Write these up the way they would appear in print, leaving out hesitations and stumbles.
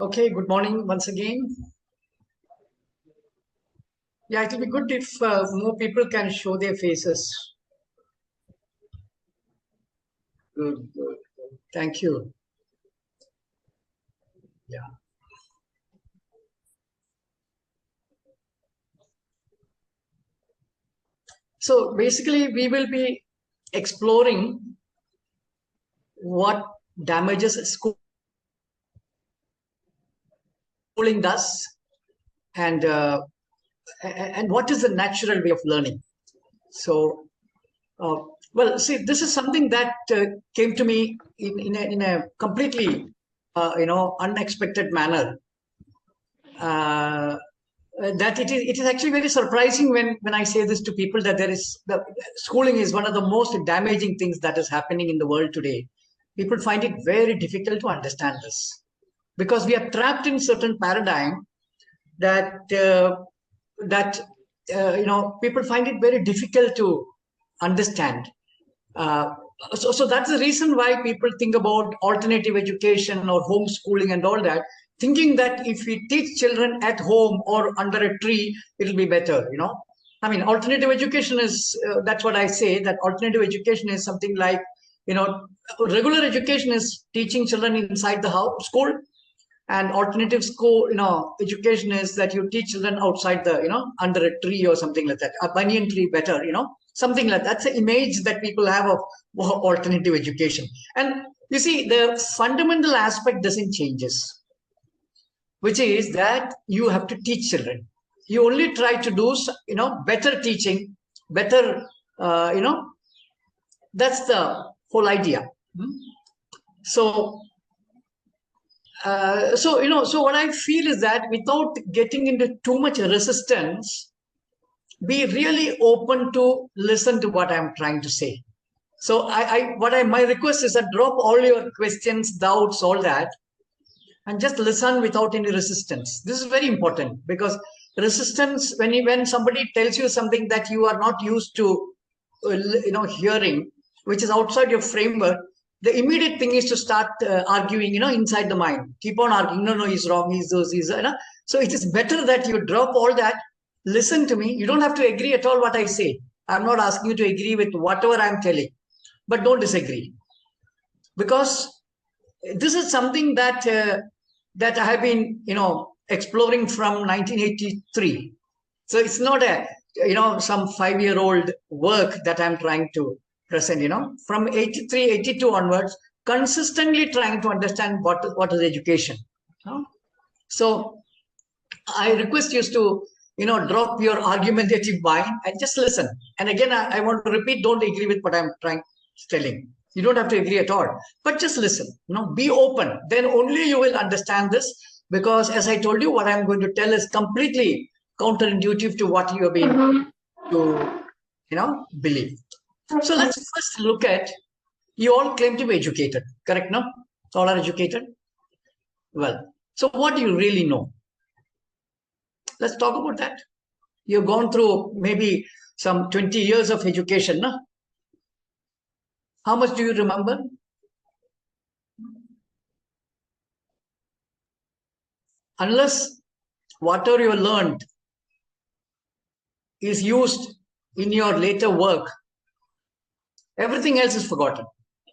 Okay, good morning once again. Yeah, it will be good if more people can show their faces. Good, good, good. Thank you. Yeah. So basically, we will be exploring what damages schooling does, and and what is the natural way of learning. So, uh, well, see, this is something that came to me in a completely unexpected manner. Uh, that it is actually very surprising when I say this to people that the schooling is one of the most damaging things that is happening in the world today. People find it very difficult to understand this because we are trapped in certain paradigm that people find it very difficult to understand. Uh, so that's the reason why people think about alternative education or homeschooling and all that, thinking that if we teach children at home or under a tree, it'll be better, I mean, alternative education is, that's what I say, that alternative education is something like, you know, regular education is teaching children inside the house, school, and alternative school, education is that you teach children outside the, under a tree or something like that, a banyan tree better, something like that. That's the image that people have of alternative education. And you see, the fundamental aspect doesn't changes, which is that you have to teach children. You only try to do, better teaching, better, that's the whole idea. Hmm? So so what I feel is that without getting into too much resistance, be really open to listen to what I'm trying to say. So my request is that drop all your questions, doubts, all that, and just listen without any resistance. This is very important because resistance, when somebody tells you something that you are not used to, hearing, which is outside your framework, the immediate thing is to start arguing, inside the mind. Keep on arguing. No, he's wrong. He's those. So it is better that you drop all that. Listen to me. You don't have to agree at all what I say. I'm not asking you to agree with whatever I'm telling, but don't disagree, because this is something that I have been, exploring from 1983. So it's not a, some 5-year-old work that I'm trying to present, from 83, 82 onwards, consistently trying to understand what is education. So I request you to, drop your argumentative mind and just listen. And again, I want to repeat, don't agree with what I'm telling. You don't have to agree at all, but just listen, be open. Then only you will understand this, because as I told you, what I'm going to tell is completely counterintuitive to what you have been to, believe. So let's first look at, you all claim to be educated, correct? No? All are educated? Well, so what do you really know? Let's talk about that. You've gone through maybe some 20 years of education, no? How much do you remember? Unless whatever you learned is used in your later work, everything else is forgotten.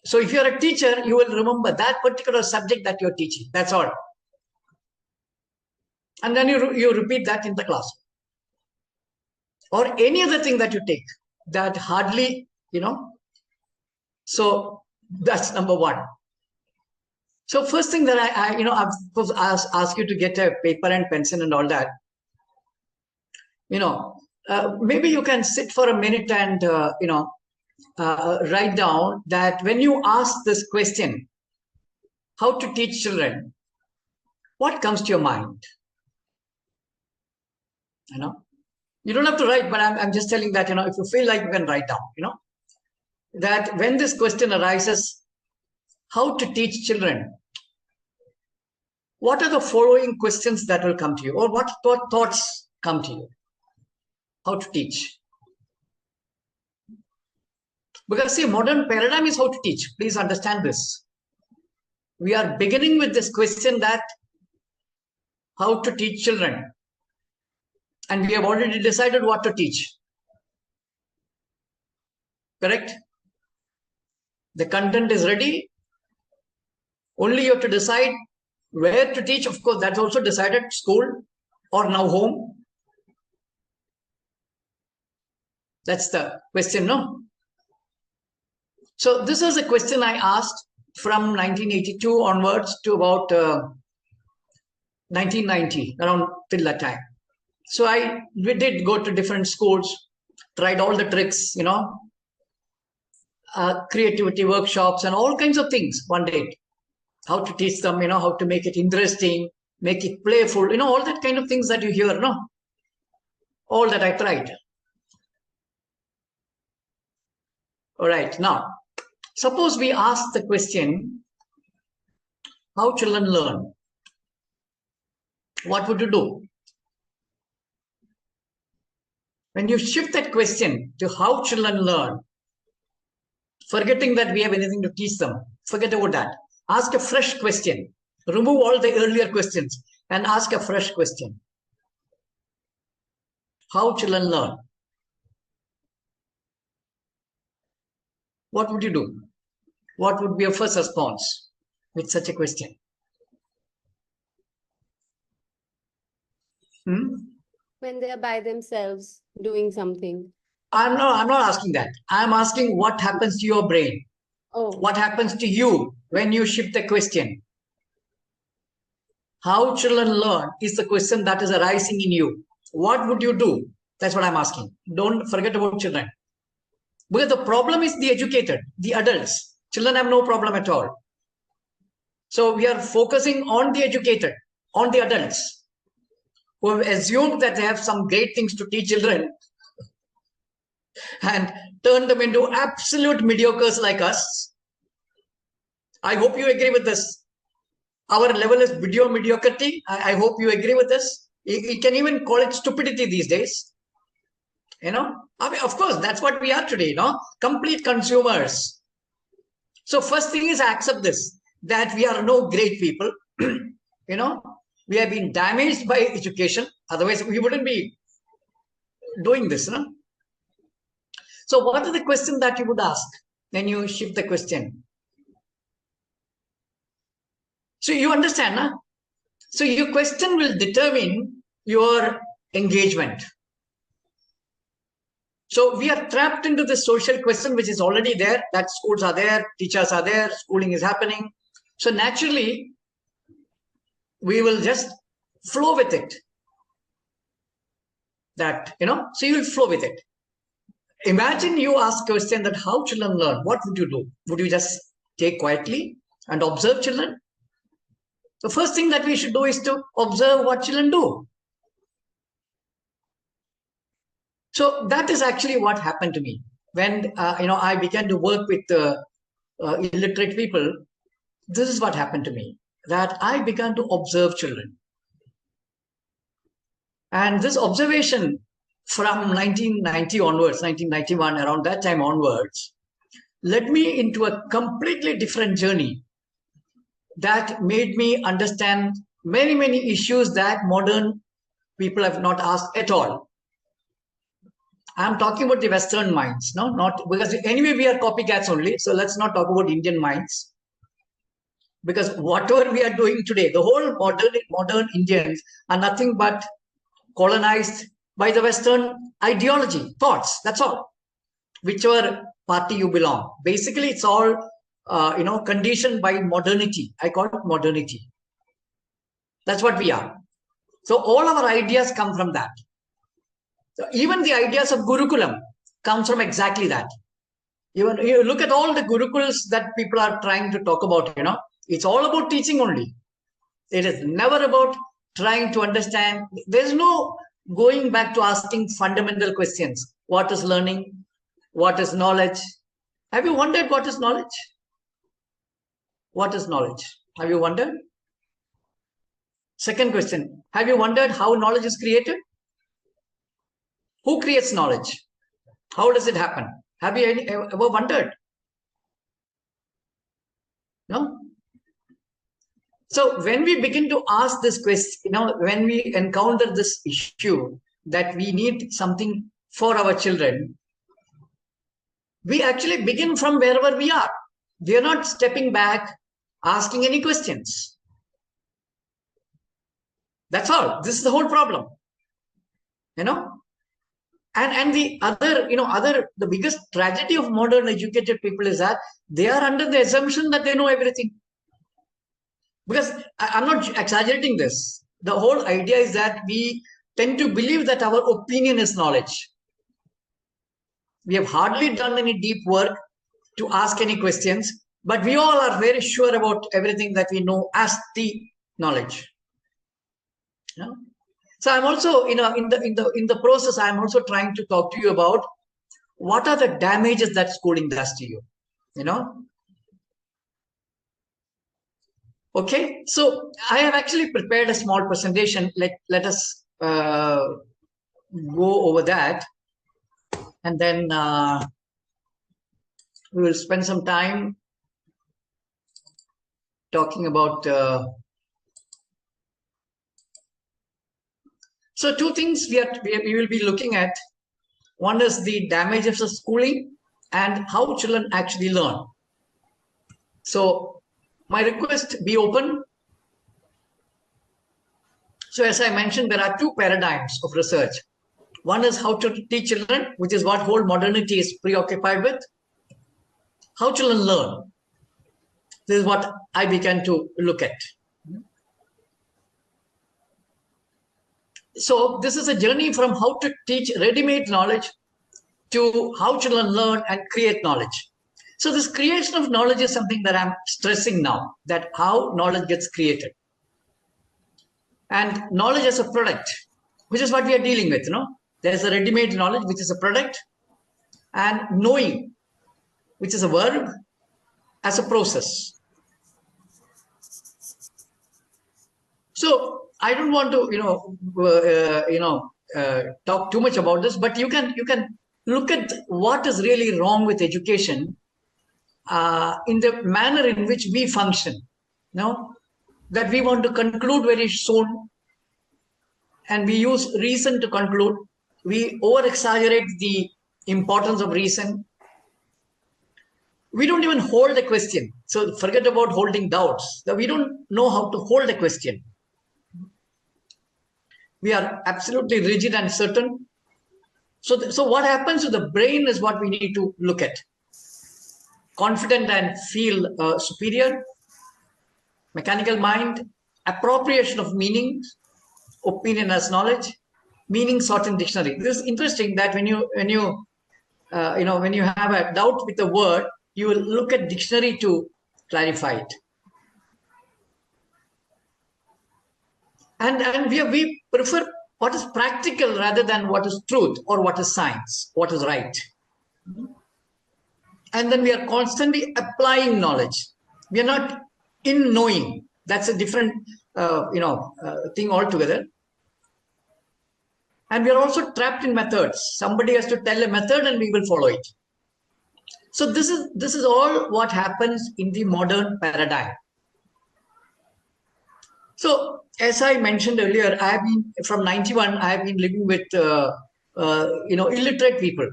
So if you're a teacher, you will remember that particular subject that you're teaching. That's all. And then you repeat that in the class. Or any other thing that you take, that hardly, So that's number one. So first thing that I've asked you to get a paper and pencil and all that. Maybe you can sit for a minute and write down that when you ask this question, how to teach children, what comes to your mind? You don't have to write, but I'm just telling that, if you feel like you can write down, that when this question arises, how to teach children, what are the following questions that will come to you, or what thoughts come to you? How to teach? Because see, modern paradigm is how to teach. Please understand this. We are beginning with this question that how to teach children. And we have already decided what to teach. Correct? The content is ready. Only you have to decide where to teach. Of course, that's also decided, school or now home. That's the question, no? So this is a question I asked from 1982 onwards to about 1990, around till that time. So we did go to different schools, tried all the tricks, creativity workshops and all kinds of things one day. How to teach them, how to make it interesting, make it playful, all that kind of things that you hear, no? All that I tried. All right, now, suppose we ask the question, how children learn? What would you do? When you shift that question to how children learn, forgetting that we have anything to teach them, forget about that. Ask a fresh question. Remove all the earlier questions and ask a fresh question. How children learn? What would you do? What would be your first response with such a question? When they are by themselves doing something. I'm not asking that. I'm asking what happens to your brain. Oh. What happens to you when you shift the question? How children learn is the question that is arising in you. What would you do? That's what I'm asking. Don't forget about children. Because the problem is the educated, the adults. Children have no problem at all. So we are focusing on the educated, on the adults, who have assumed that they have some great things to teach children and turn them into absolute mediocres like us. I hope you agree with this. Our level is video mediocrity. I hope you agree with this. You can even call it stupidity these days. I mean, of course, that's what we are today, complete consumers. So first thing is accept this, that we are no great people. We have been damaged by education. Otherwise, we wouldn't be doing this. So what is the question that you would ask when you shift the question? So you understand, huh? So your question will determine your engagement. So we are trapped into the social question, which is already there, that schools are there, teachers are there, schooling is happening. So naturally, we will just flow with it. So you will flow with it. Imagine you ask a question that how children learn. What would you do? Would you just take quietly and observe children? The first thing that we should do is to observe what children do. So that is actually what happened to me when I began to work with illiterate people. This is what happened to me, that I began to observe children, and this observation from 1990 onwards, 1991, around that time onwards, led me into a completely different journey that made me understand many, many issues that modern people have not asked at all. I'm talking about the Western minds, not because anyway we are copycats only. So let's not talk about Indian minds, because whatever we are doing today, the whole modern Indians are nothing but colonized by the Western ideology, thoughts. That's all. Whichever party you belong, basically it's all conditioned by modernity. I call it modernity. That's what we are. So all our ideas come from that. So even the ideas of Gurukulam comes from exactly that. You look at all the Gurukuls that people are trying to talk about, it's all about teaching only. It is never about trying to understand. There's no going back to asking fundamental questions. What is learning? What is knowledge? Have you wondered what is knowledge? What is knowledge? Have you wondered? Second question, have you wondered how knowledge is created? Who creates knowledge? How does it happen? Have you ever wondered? No? So when we begin to ask this question, when we encounter this issue that we need something for our children, we actually begin from wherever we are. We are not stepping back, asking any questions. That's all. This is the whole problem. And the the biggest tragedy of modern educated people is that they are under the assumption that they know everything. Because I'm not exaggerating this. The whole idea is that we tend to believe that our opinion is knowledge. We have hardly done any deep work to ask any questions, but we all are very sure about everything that we know as the knowledge. So I'm also, in the process, I'm also trying to talk to you about what are the damages that schooling does to you. Okay, so I have actually prepared a small presentation. Let us go over that, and then we will spend some time talking about. So two things we will be looking at. One is the damages of schooling and how children actually learn. So my request, be open. So as I mentioned, there are two paradigms of research. One is how to teach children, which is what whole modernity is preoccupied with. How children learn. This is what I began to look at. So this is a journey from how to teach ready-made knowledge to how children learn and create knowledge. So this creation of knowledge is something that I'm stressing now, that how knowledge gets created. And knowledge as a product, which is what we are dealing with. There's a ready-made knowledge, which is a product, and knowing, which is a verb, as a process. So I don't want to, talk too much about this, but you can look at what is really wrong with education in the manner in which we function. That we want to conclude very soon, and we use reason to conclude. We over-exaggerate the importance of reason. We don't even hold a question. So forget about holding doubts. We don't know how to hold a question. We are absolutely rigid and certain. So what happens to the brain is what we need to look at. Confident and feel superior. Mechanical mind. Appropriation of meanings. Opinion as knowledge. Meaning sought in dictionary. This is interesting that when you have a doubt with a word, you will look at dictionary to clarify it. And we prefer what is practical rather than what is truth or what is science, what is right. And then we are constantly applying knowledge. We are not in knowing. That's a different thing altogether. And we are also trapped in methods. Somebody has to tell a method and we will follow it. So this is all what happens in the modern paradigm. So as I mentioned earlier, I have been from 91. I have been living with illiterate people.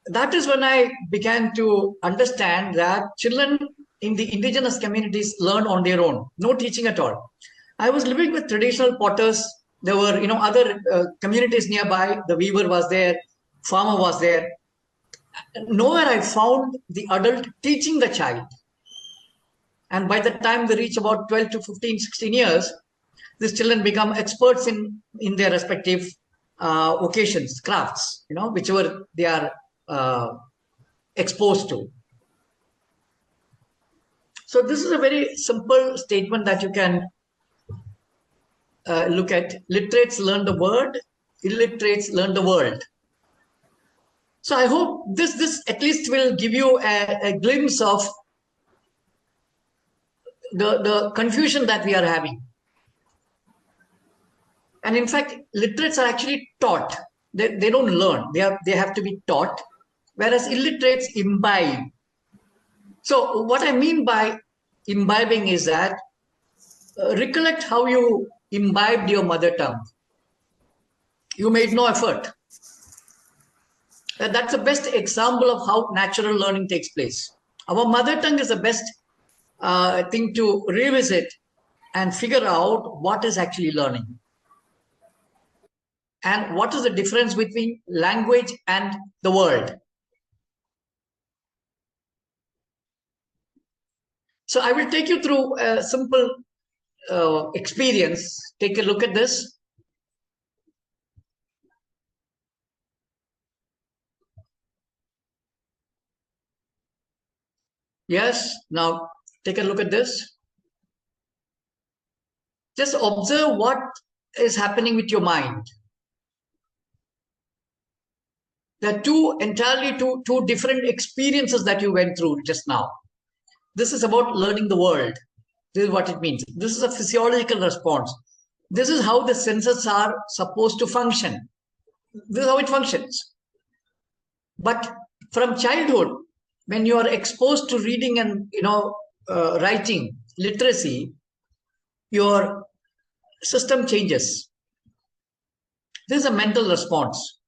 That is when I began to understand that children in the indigenous communities learn on their own, no teaching at all. I was living with traditional potters. There were other communities nearby. The weaver was there, farmer was there. Nowhere I found the adult teaching the child. And by the time they reach about 12 to 15, 16 years, these children become experts in their respective vocations, crafts, whichever they are exposed to. So this is a very simple statement that you can look at. Literates learn the word, illiterates learn the world. So I hope this at least will give you a glimpse of the confusion that we are having. And in fact, literates are actually taught. They don't learn. They have to be taught, whereas illiterates imbibe. So what I mean by imbibing is that recollect how you imbibed your mother tongue. You made no effort. That's the best example of how natural learning takes place. Our mother tongue is the best thing to revisit and figure out what is actually learning. And what is the difference between language and the world? So I will take you through a simple experience. Take a look at this. Yes, now take a look at this. Just observe what is happening with your mind. There are two different experiences that you went through just now. This is about learning the world. This is what it means. This is a physiological response. This is how the senses are supposed to function. This is how it functions. But from childhood, when you are exposed to reading and writing, literacy, your system changes. This is a mental response.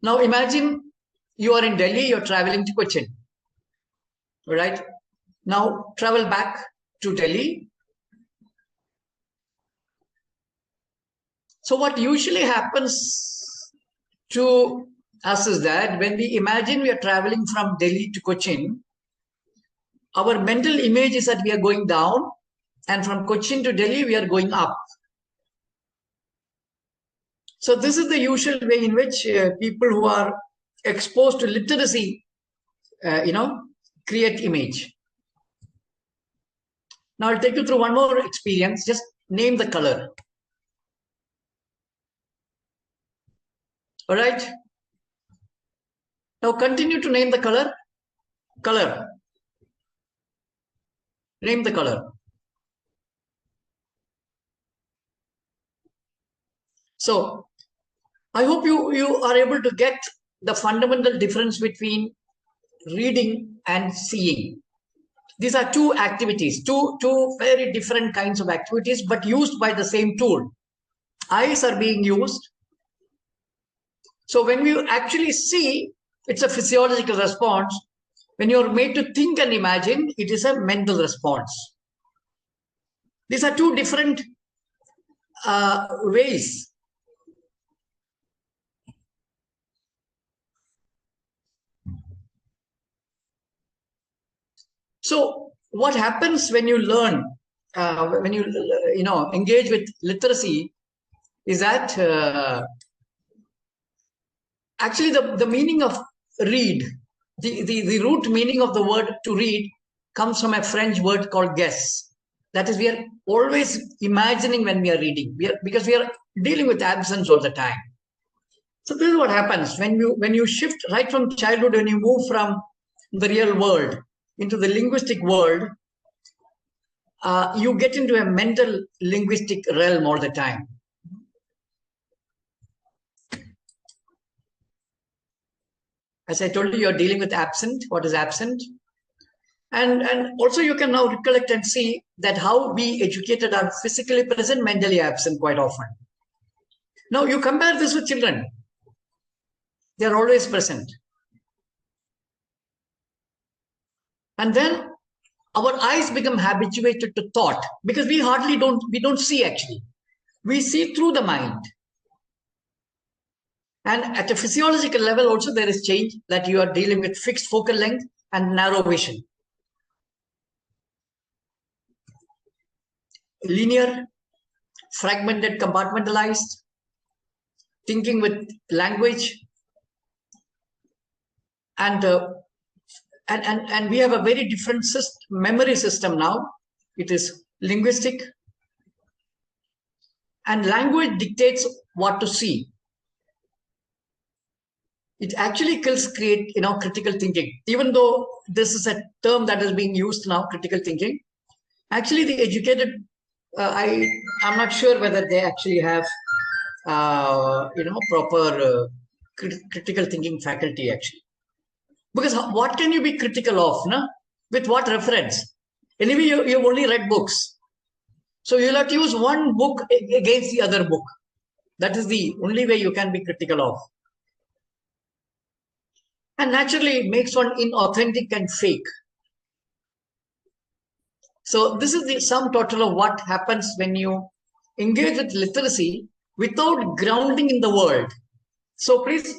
Now imagine you are in Delhi, you're traveling to Cochin. All right. Now travel back to Delhi. So what usually happens to us is that when we imagine we are traveling from Delhi to Cochin, our mental image is that we are going down, and from Cochin to Delhi, we are going up. So this is the usual way in which people who are exposed to literacy, create image. Now I'll take you through one more experience. Just name the color. All right. Now continue to name the color. Color. Name the color. So I hope you are able to get the fundamental difference between reading and seeing. These are two activities, two very different kinds of activities, but used by the same tool. Eyes are being used. So when you actually see, it's a physiological response. When you're made to think and imagine, it is a mental response. These are two different ways. So what happens when you learn, when you engage with literacy, is that actually the meaning of read, the root meaning of the word to read comes from a French word called guess. That is, we are always imagining when we are reading, because we are dealing with absence all the time. So this is what happens when you shift right from childhood, when you move from the real world into the linguistic world, you get into a mental linguistic realm all the time. As I told you, you're dealing with absent. What is absent? And also you can now recollect and see that how we educated are physically present, mentally absent quite often. Now you compare this with children. They're always present. And then our eyes become habituated to thought, because we don't see actually. We see through the mind. And at a physiological level also there is change, that you are dealing with fixed focal length and narrow vision. Linear, fragmented, compartmentalized, thinking with language, and we have a very different memory system now. It is linguistic, and language dictates what to see. It actually create critical thinking. Even though this is a term that is being used now, critical thinking, actually the educated, I'm not sure whether they actually have proper critical thinking faculty actually. Because what can you be critical of? No? With what reference? Anyway, you've only read books. So you'll have to use one book against the other book. That is the only way you can be critical of. And naturally, it makes one inauthentic and fake. So this is the sum total of what happens when you engage with literacy without grounding in the world. So please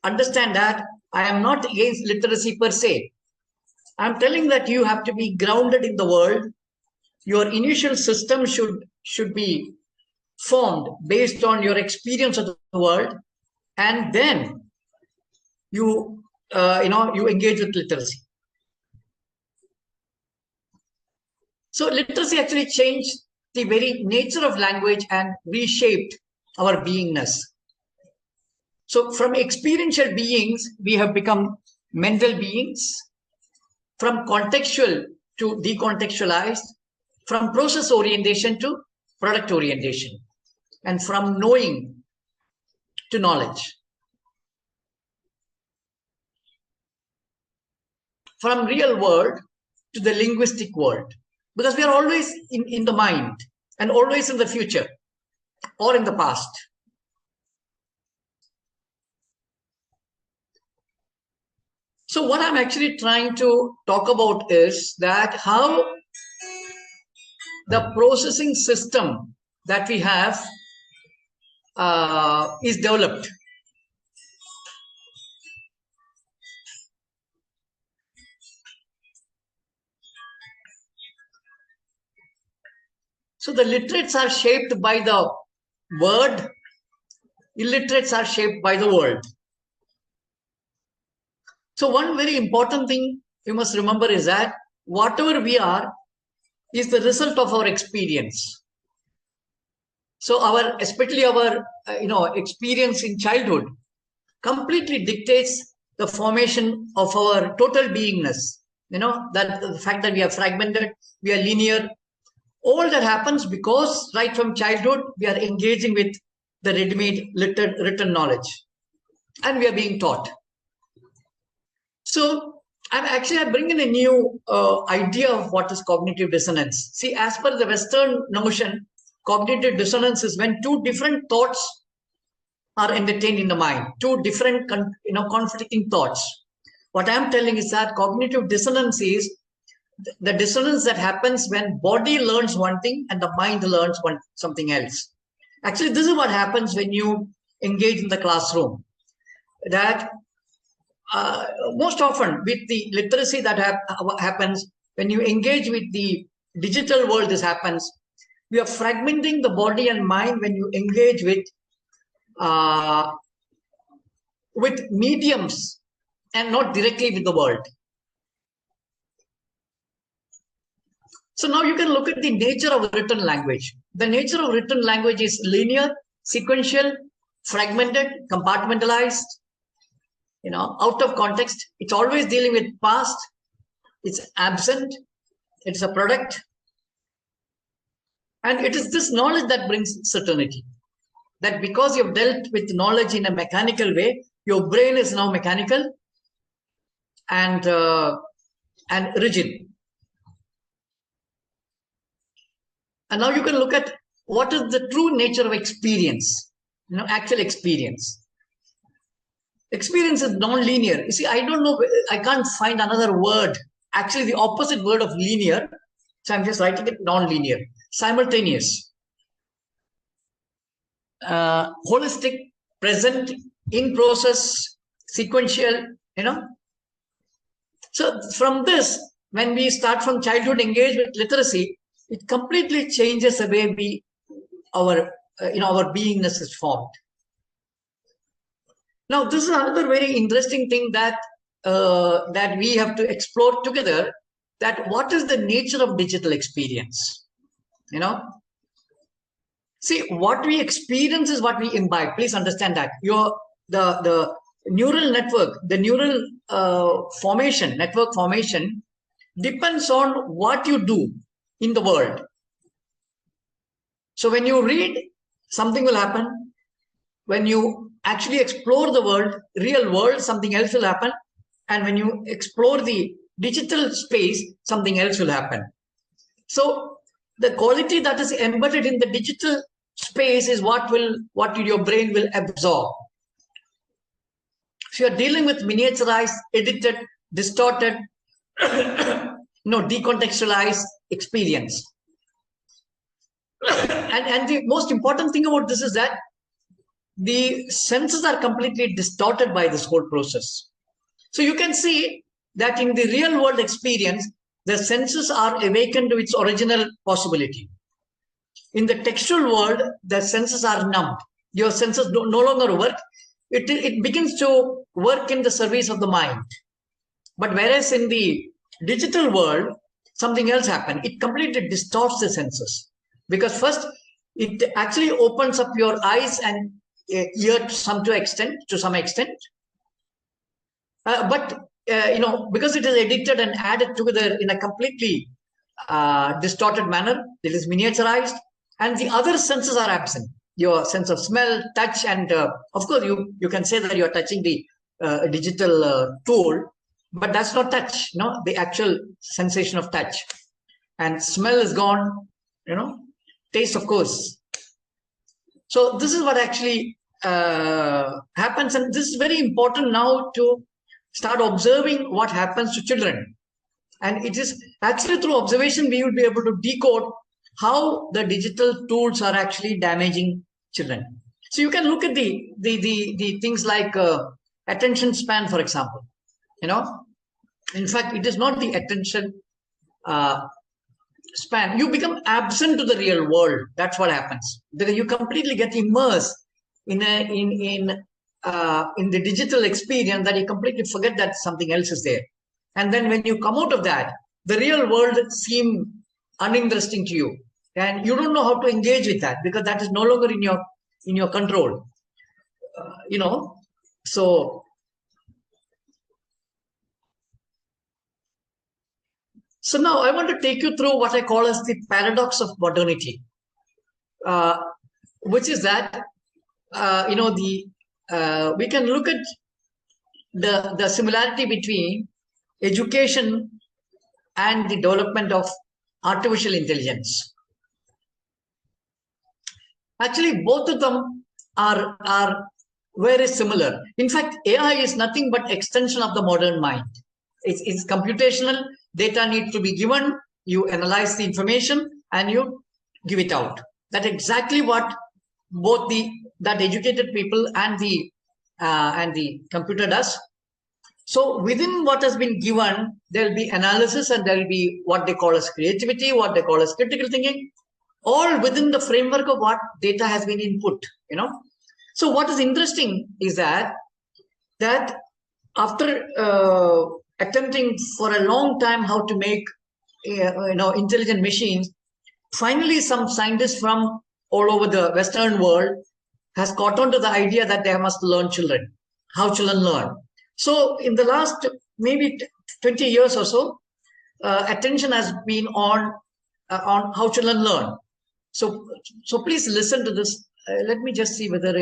understand that I am not against literacy per se. I'm telling that you have to be grounded in the world. Your initial system should be formed based on your experience of the world, and then you engage with literacy. So literacy actually changed the very nature of language and reshaped our beingness. So from experiential beings, we have become mental beings. From contextual to decontextualized, from process orientation to product orientation, and from knowing to knowledge. From real world to the linguistic world. Because we are always in the mind and always in the future or in the past. So what I'm actually trying to talk about is that how the processing system that we have is developed. So the literates are shaped by the word, illiterates are shaped by the world. So one very important thing you must remember is that whatever we are is the result of our experience. So especially our experience in childhood completely dictates the formation of our total beingness. That the fact that we are fragmented, we are linear, all that happens because right from childhood we are engaging with the ready-made written knowledge, and we are being taught. So I bring in a new idea of what is cognitive dissonance. See, as per the Western notion, cognitive dissonance is when two different thoughts are entertained in the mind, two different conflicting thoughts. What I'm telling is that cognitive dissonance is the dissonance that happens when body learns one thing and the mind learns something else. Actually, this is what happens when you engage in the classroom. That most often with the literacy that happens, when you engage with the digital world, this happens. We are fragmenting the body and mind when you engage with mediums and not directly with the world. So now you can look at the nature of written language. The nature of written language is linear, sequential, fragmented, compartmentalized, out of context. It's always dealing with past. It's absent. It's a product. And it is this knowledge that brings certainty. That because you've dealt with knowledge in a mechanical way, your brain is now mechanical and rigid. And now you can look at what is the true nature of experience, actual experience. Experience is non-linear. You see, I don't know, I can't find another word, actually the opposite word of linear. So I'm just writing it non-linear, simultaneous, holistic, present, in process, sequential, So from this, when we start from childhood engage with literacy, it completely changes the way our beingness is formed. Now, this is another very interesting thing that we have to explore together. That what is the nature of digital experience? See, what we experience is what we imbibe. Please understand that the neural network, the neural network formation depends on what you do in the world. So when you read, something will happen. When you actually explore the world, real world, something else will happen. and when you explore the digital space, something else will happen. So the quality that is embedded in the digital space is what your brain will absorb. If you are dealing with miniaturized, edited, distorted, decontextualized experience. And the most important thing about this is that the senses are completely distorted by this whole process. So you can see that in the real world experience, the senses are awakened to its original possibility. In the textual world, the senses are numbed. Your senses no longer work. It begins to work in the service of the mind. But whereas in the digital world, something else happens. It completely distorts the senses. Because first, it actually opens up your eyes and ear to some extent. But because it is edited and added together in a completely distorted manner, it is miniaturized, and the other senses are absent. Your sense of smell, touch, and of course, you can say that you are touching the digital tool, but that's not touch. The actual sensation of touch, and smell is gone. Taste, of course. So this is what actually happens, and this is very important now to start observing what happens to children. And it is actually through observation we will be able to decode how the digital tools are actually damaging children. So you can look at the things like attention span, for example. In fact, it is not the attention span. You become absent to the real world. That's what happens, because you completely get immersed in the digital experience that you completely forget that something else is there. And then when you come out of that, the real world seems uninteresting to you, and you don't know how to engage with that because that is no longer in your control. So now I want to take you through what I call as the paradox of modernity, which is that we can look at the similarity between education and the development of artificial intelligence. Actually, both of them are very similar. In fact, AI is nothing but extension of the modern mind. It's computational. Data needs to be given. You analyze the information and you give it out. That's exactly what both that educated people and the computer does. So within what has been given, there will be analysis, and there will be what they call as creativity, what they call as critical thinking, all within the framework of what data has been input. So what is interesting is that after attempting for a long time how to make intelligent machines, finally some scientists from all over the Western world has caught on to the idea that they must learn children, how children learn. So in the last maybe 20 years or so, attention has been on how children learn. So please listen to this. Let me just see whether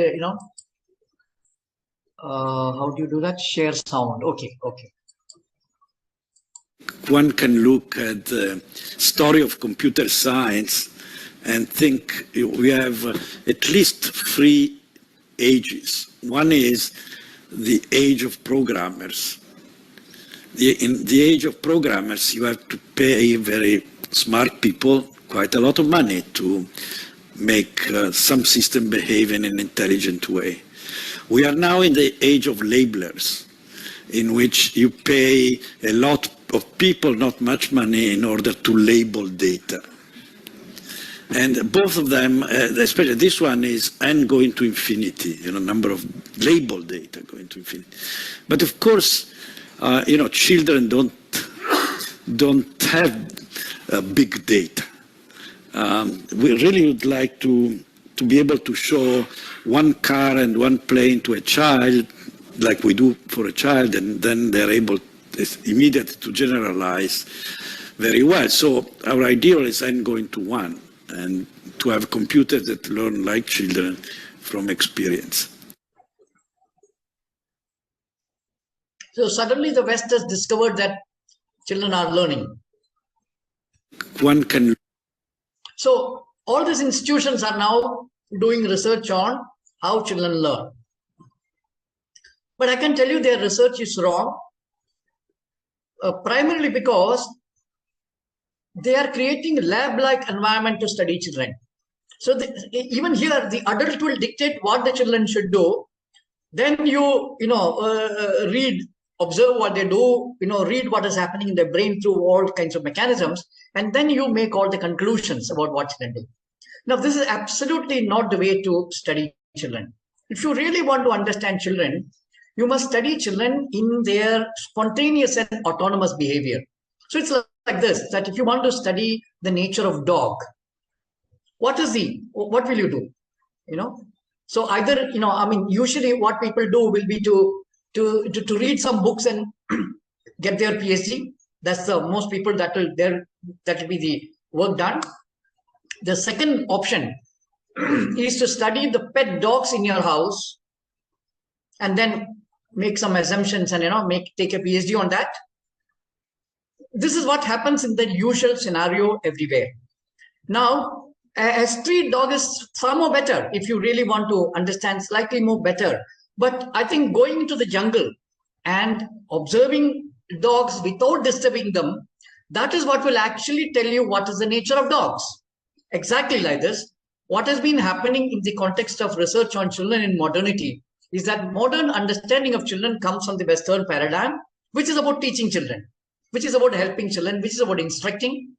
how do you do that? Share sound. Okay. One can look at the story of computer science and think we have at least 3 ages. One is the age of programmers. In the age of programmers, you have to pay very smart people quite a lot of money to make some system behave in an intelligent way. We are now in the age of labelers, in which you pay a lot of people not much money in order to label data. And both of them, especially this one is n going to infinity, number of labeled data going to infinity. But of course, children don't have big data. We really would like to be able to show one car and one plane to a child, like we do for a child, and then they're able immediately to generalize very well. So our ideal is n going to 1, and to have computers that learn like children from experience. So suddenly the West has discovered that children are learning. One can. So all these institutions are now doing research on how children learn. But I can tell you their research is wrong, primarily because they are creating a lab-like environment to study children. So even here, the adult will dictate what the children should do. Then read, observe what they do, read what is happening in their brain through all kinds of mechanisms, and then you make all the conclusions about what children do. Now, this is absolutely not the way to study children. If you really want to understand children, you must study children in their spontaneous and autonomous behavior. So it's like this, that if you want to study the nature of dog, what will you do? So either, usually what people do will be to read some books and get their PhD. That's the most people that will be the work done. The second option is to study the pet dogs in your house and then make some assumptions and take a PhD on that. This is what happens in the usual scenario everywhere. Now, a street dog is far more better if you really want to understand, slightly more better. But I think going into the jungle and observing dogs without disturbing them, that is what will actually tell you what is the nature of dogs. Exactly like this. What has been happening in the context of research on children in modernity is that modern understanding of children comes from the Western paradigm, which is about teaching children, which is about helping children, which is about instructing.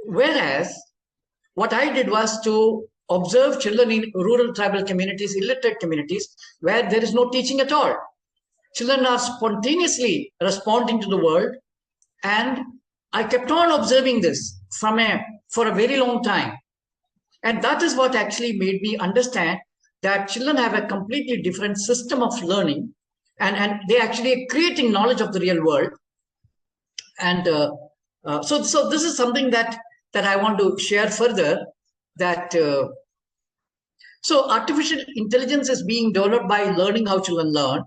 Whereas what I did was to observe children in rural tribal communities, illiterate communities, where there is no teaching at all. Children are spontaneously responding to the world. And I kept on observing this for a very long time. And that is what actually made me understand that children have a completely different system of learning, and they actually are creating knowledge of the real world. And so this is something that I want to share further, that so artificial intelligence is being developed by learning how children learn,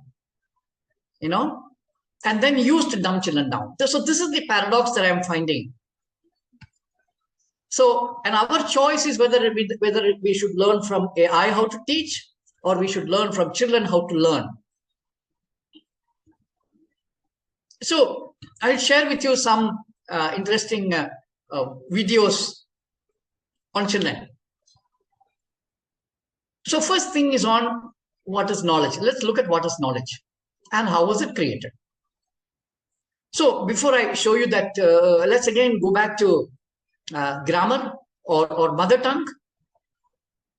and then used to dumb children down. So this is the paradox that I'm finding. So, and our choice is whether we should learn from AI how to teach, or we should learn from children how to learn. So I'll share with you some interesting videos on children. So first thing is on what is knowledge. Let's look at what is knowledge and how was it created. So before I show you that, let's again go back to grammar or mother tongue.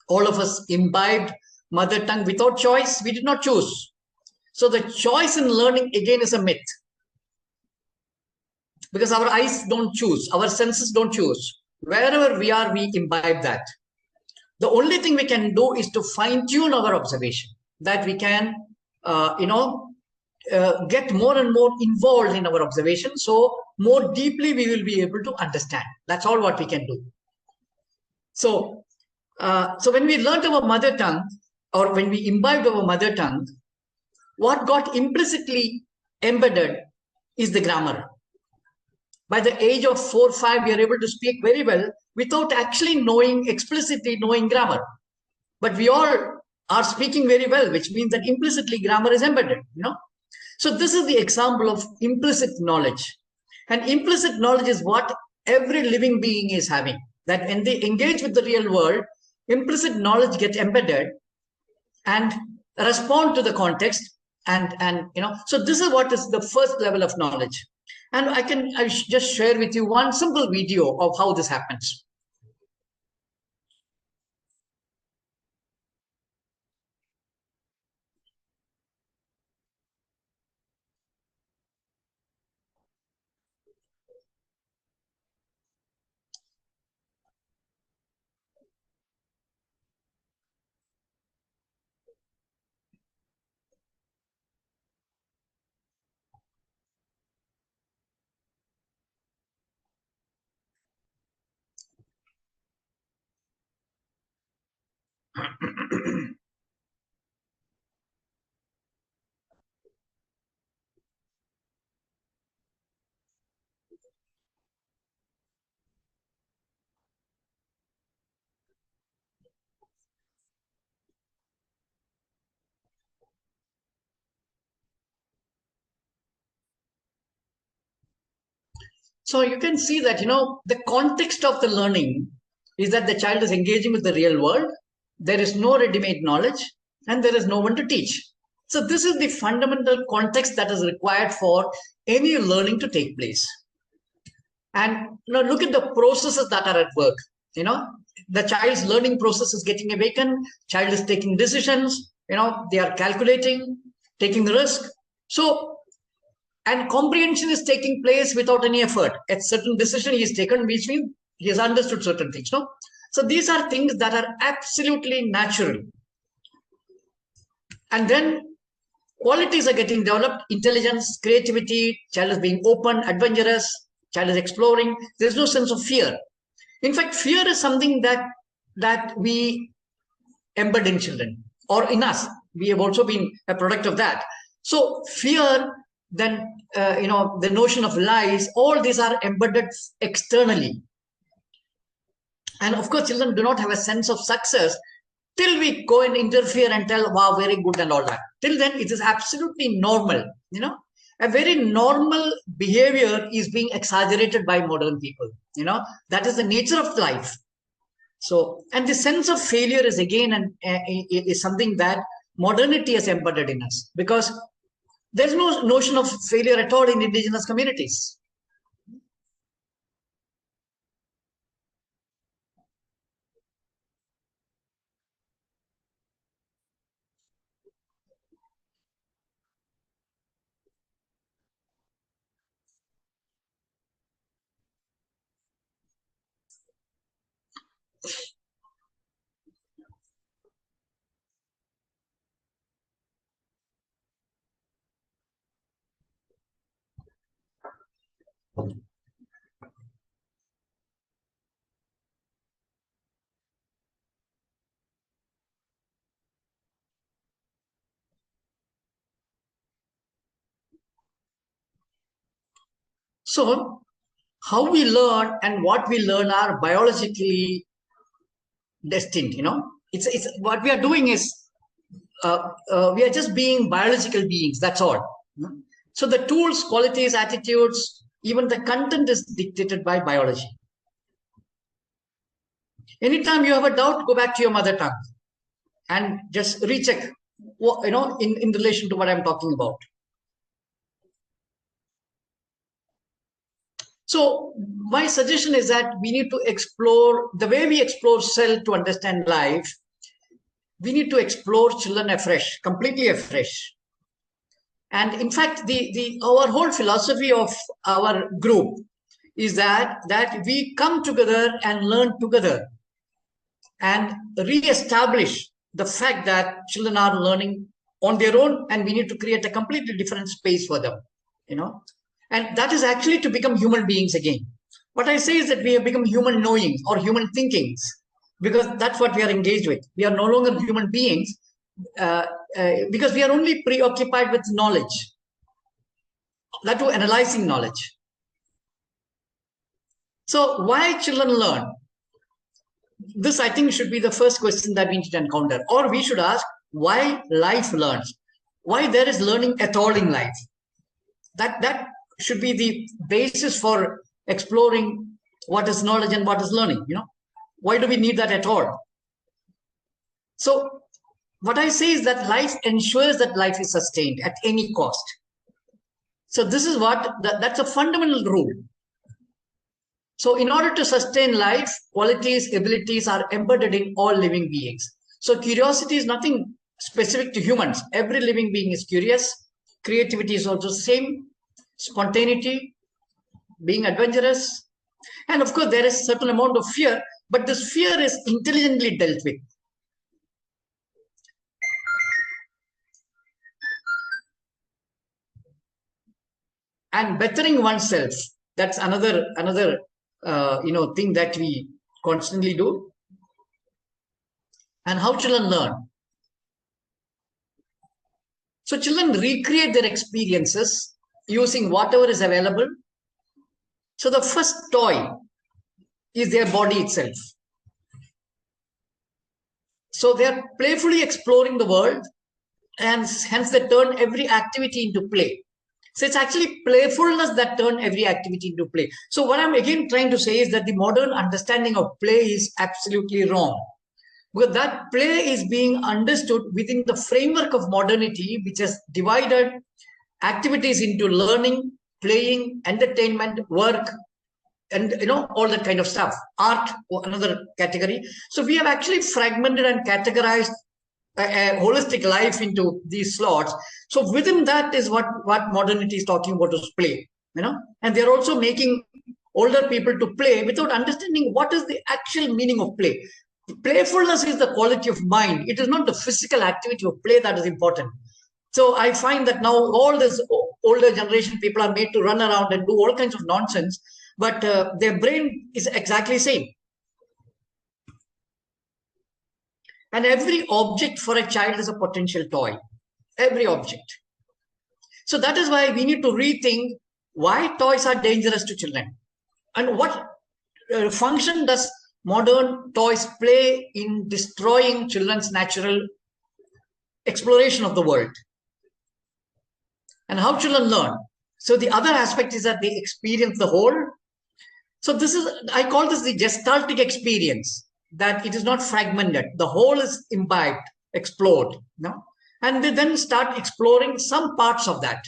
All of us imbibed mother tongue without choice. We did not choose. So the choice in learning again is a myth, because our eyes don't choose, our senses don't choose. Wherever we are, we imbibe that. The only thing we can do is to fine tune our observation, that we can, get more and more involved in our observation. So more deeply we will be able to understand. That's all what we can do. So, so when we learned our mother tongue, or when we imbibed our mother tongue, what got implicitly embedded is the grammar. By the age of 4 or 5, we are able to speak very well without actually explicitly knowing grammar. But we all are speaking very well, which means that implicitly grammar is embedded, So this is the example of implicit knowledge. And implicit knowledge is what every living being is having. That when they engage with the real world, implicit knowledge gets embedded and respond to the context. And so this is what is the first level of knowledge. And I just share with you one simple video of how this happens. So you can see that, the context of the learning is that the child is engaging with the real world. There is no ready-made knowledge and there is no one to teach. So this is the fundamental context that is required for any learning to take place. And look at the processes that are at work. The child's learning process is getting awakened. Child is taking decisions. They are calculating, taking the risk. So, and comprehension is taking place without any effort. A certain decision he has taken, which means he has understood certain things. No, so these are things that are absolutely natural. And then qualities are getting developed: intelligence, creativity. Child is being open, adventurous. Child is exploring. There's no sense of fear. In fact, fear is something that we embed in children or in us. We have also been a product of that. So fear, then the notion of lies, all these are embedded externally. And of course, children do not have a sense of success till we go and interfere and tell, wow, very good and all that. Till then, it is absolutely normal. A very normal behavior is being exaggerated by modern people. That is the nature of life. So, and the sense of failure is again is something that modernity has embedded in us, because there's no notion of failure at all in indigenous communities. So, how we learn and what we learn are biologically destined. It's what we are doing is we are just being biological beings. That's all. So the tools, qualities, attitudes, even the content is dictated by biology. Anytime you have a doubt, go back to your mother tongue and just recheck, in relation to what I'm talking about. So my suggestion is that we need to explore the way we explore self to understand life. We need to explore children afresh, completely afresh. And in fact, our whole philosophy of our group is that we come together and learn together and re-establish the fact that children are learning on their own, and we need to create a completely different space for them, and that is actually to become human beings again. What I say is that we have become human knowings or human thinkings, because that's what we are engaged with. We are no longer human beings because we are only preoccupied with knowledge, that to analyzing knowledge. So why children learn? This, I think, should be the first question that we need to encounter. Or we should ask, why life learns? Why there is learning at all in life? That should be the basis for exploring what is knowledge and what is learning. Why do we need that at all? So what I say is that life ensures that life is sustained at any cost. So this is that's a fundamental rule. So in order to sustain life, qualities, abilities are embedded in all living beings. So curiosity is nothing specific to humans. Every living being is curious. Creativity is also the same. Spontaneity, being adventurous. And of course, there is a certain amount of fear, but this fear is intelligently dealt with. And bettering oneself, that's another thing that we constantly do. And how children learn. So children recreate their experiences using whatever is available. So the first toy is their body itself. So they are playfully exploring the world, and hence they turn every activity into play. So it's actually playfulness that turns every activity into play. So what I'm again trying to say is that the modern understanding of play is absolutely wrong. Because that play is being understood within the framework of modernity, which has divided activities into learning, playing, entertainment, work, and all that kind of stuff. Art, another category. So we have actually fragmented and categorized a holistic life into these slots. So within that is what modernity is talking about is play, and they're also making older people to play without understanding what is the actual meaning of play. Playfulness is the quality of mind. It is not the physical activity of play that is important. So I find that now all this older generation people are made to run around and do all kinds of nonsense, but their brain is exactly the same. And every object for a child is a potential toy. Every object. So that is why we need to rethink why toys are dangerous to children. And what function does modern toys play in destroying children's natural exploration of the world? And how children learn. So the other aspect is that they experience the whole. So this is, I call this the gestaltic experience, that it is not fragmented. The whole is imbibed, explored, and they then start exploring some parts of that.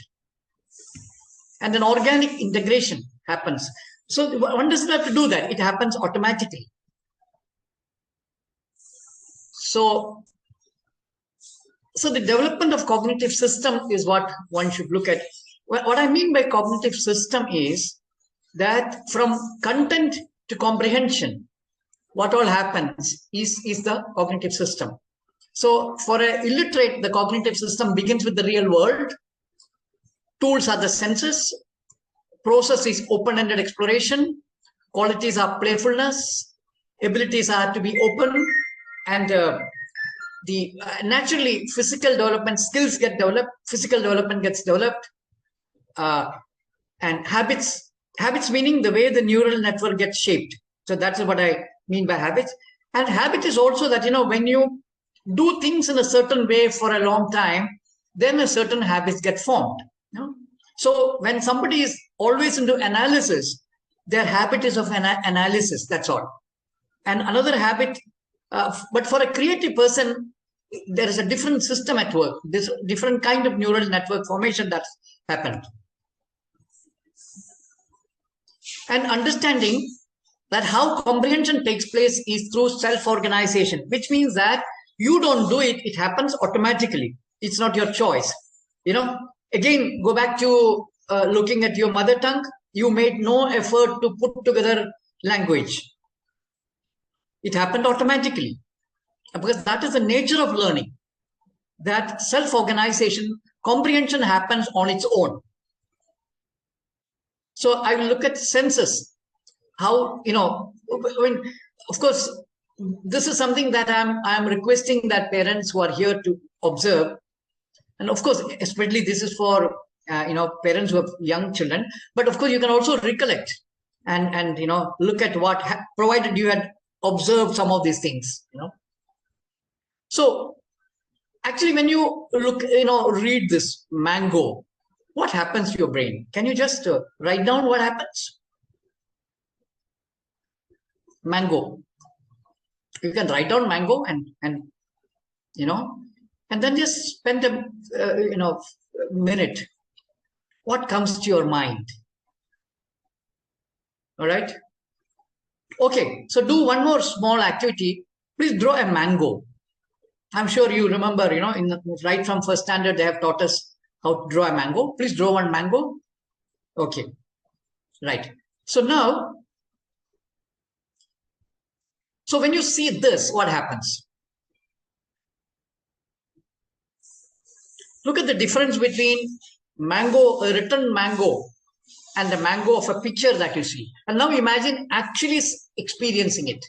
And an organic integration happens. So one doesn't have to do that. It happens automatically. So the development of cognitive system is what one should look at. What I mean by cognitive system is that from content to comprehension, what all happens is the cognitive system. So for an illiterate, the cognitive system begins with the real world. Tools are the senses. Process is open-ended exploration. Qualities are playfulness. Abilities are to be open. And naturally, physical development, skills get developed. Physical development gets developed. And habits meaning the way the neural network gets shaped. So that's what I mean by habits. And habit is also that, when you do things in a certain way for a long time, then a certain habits get formed. So when somebody is always into analysis, their habit is of analysis, that's all. And another habit, but for a creative person, there is a different system at work. This different kind of neural network formation that's happened. And understanding that how comprehension takes place is through self-organization, which means that you don't do it, it happens automatically. It's not your choice. Again, go back to looking at your mother tongue. You made no effort to put together language. It happened automatically. Because that is the nature of learning. That self-organization, comprehension happens on its own. So I will look at senses. How, of course, this is something that I'm requesting that parents who are here to observe. And of course, especially this is for, parents who have young children. But of course, you can also recollect and look at what, provided you had observed some of these things, So actually, when you look, read this mango, what happens to your brain? Can you just write down what happens? Mango. You can write down mango and then just spend a minute. What comes to your mind? All right. Okay. So do one more small activity. Please draw a mango. I'm sure you remember, right from first standard, they have taught us how to draw a mango. Please draw one mango. Okay. Right. So now, so when you see this, what happens? Look at the difference between mango, a written mango, and the mango of a picture that you see. And now imagine actually experiencing it.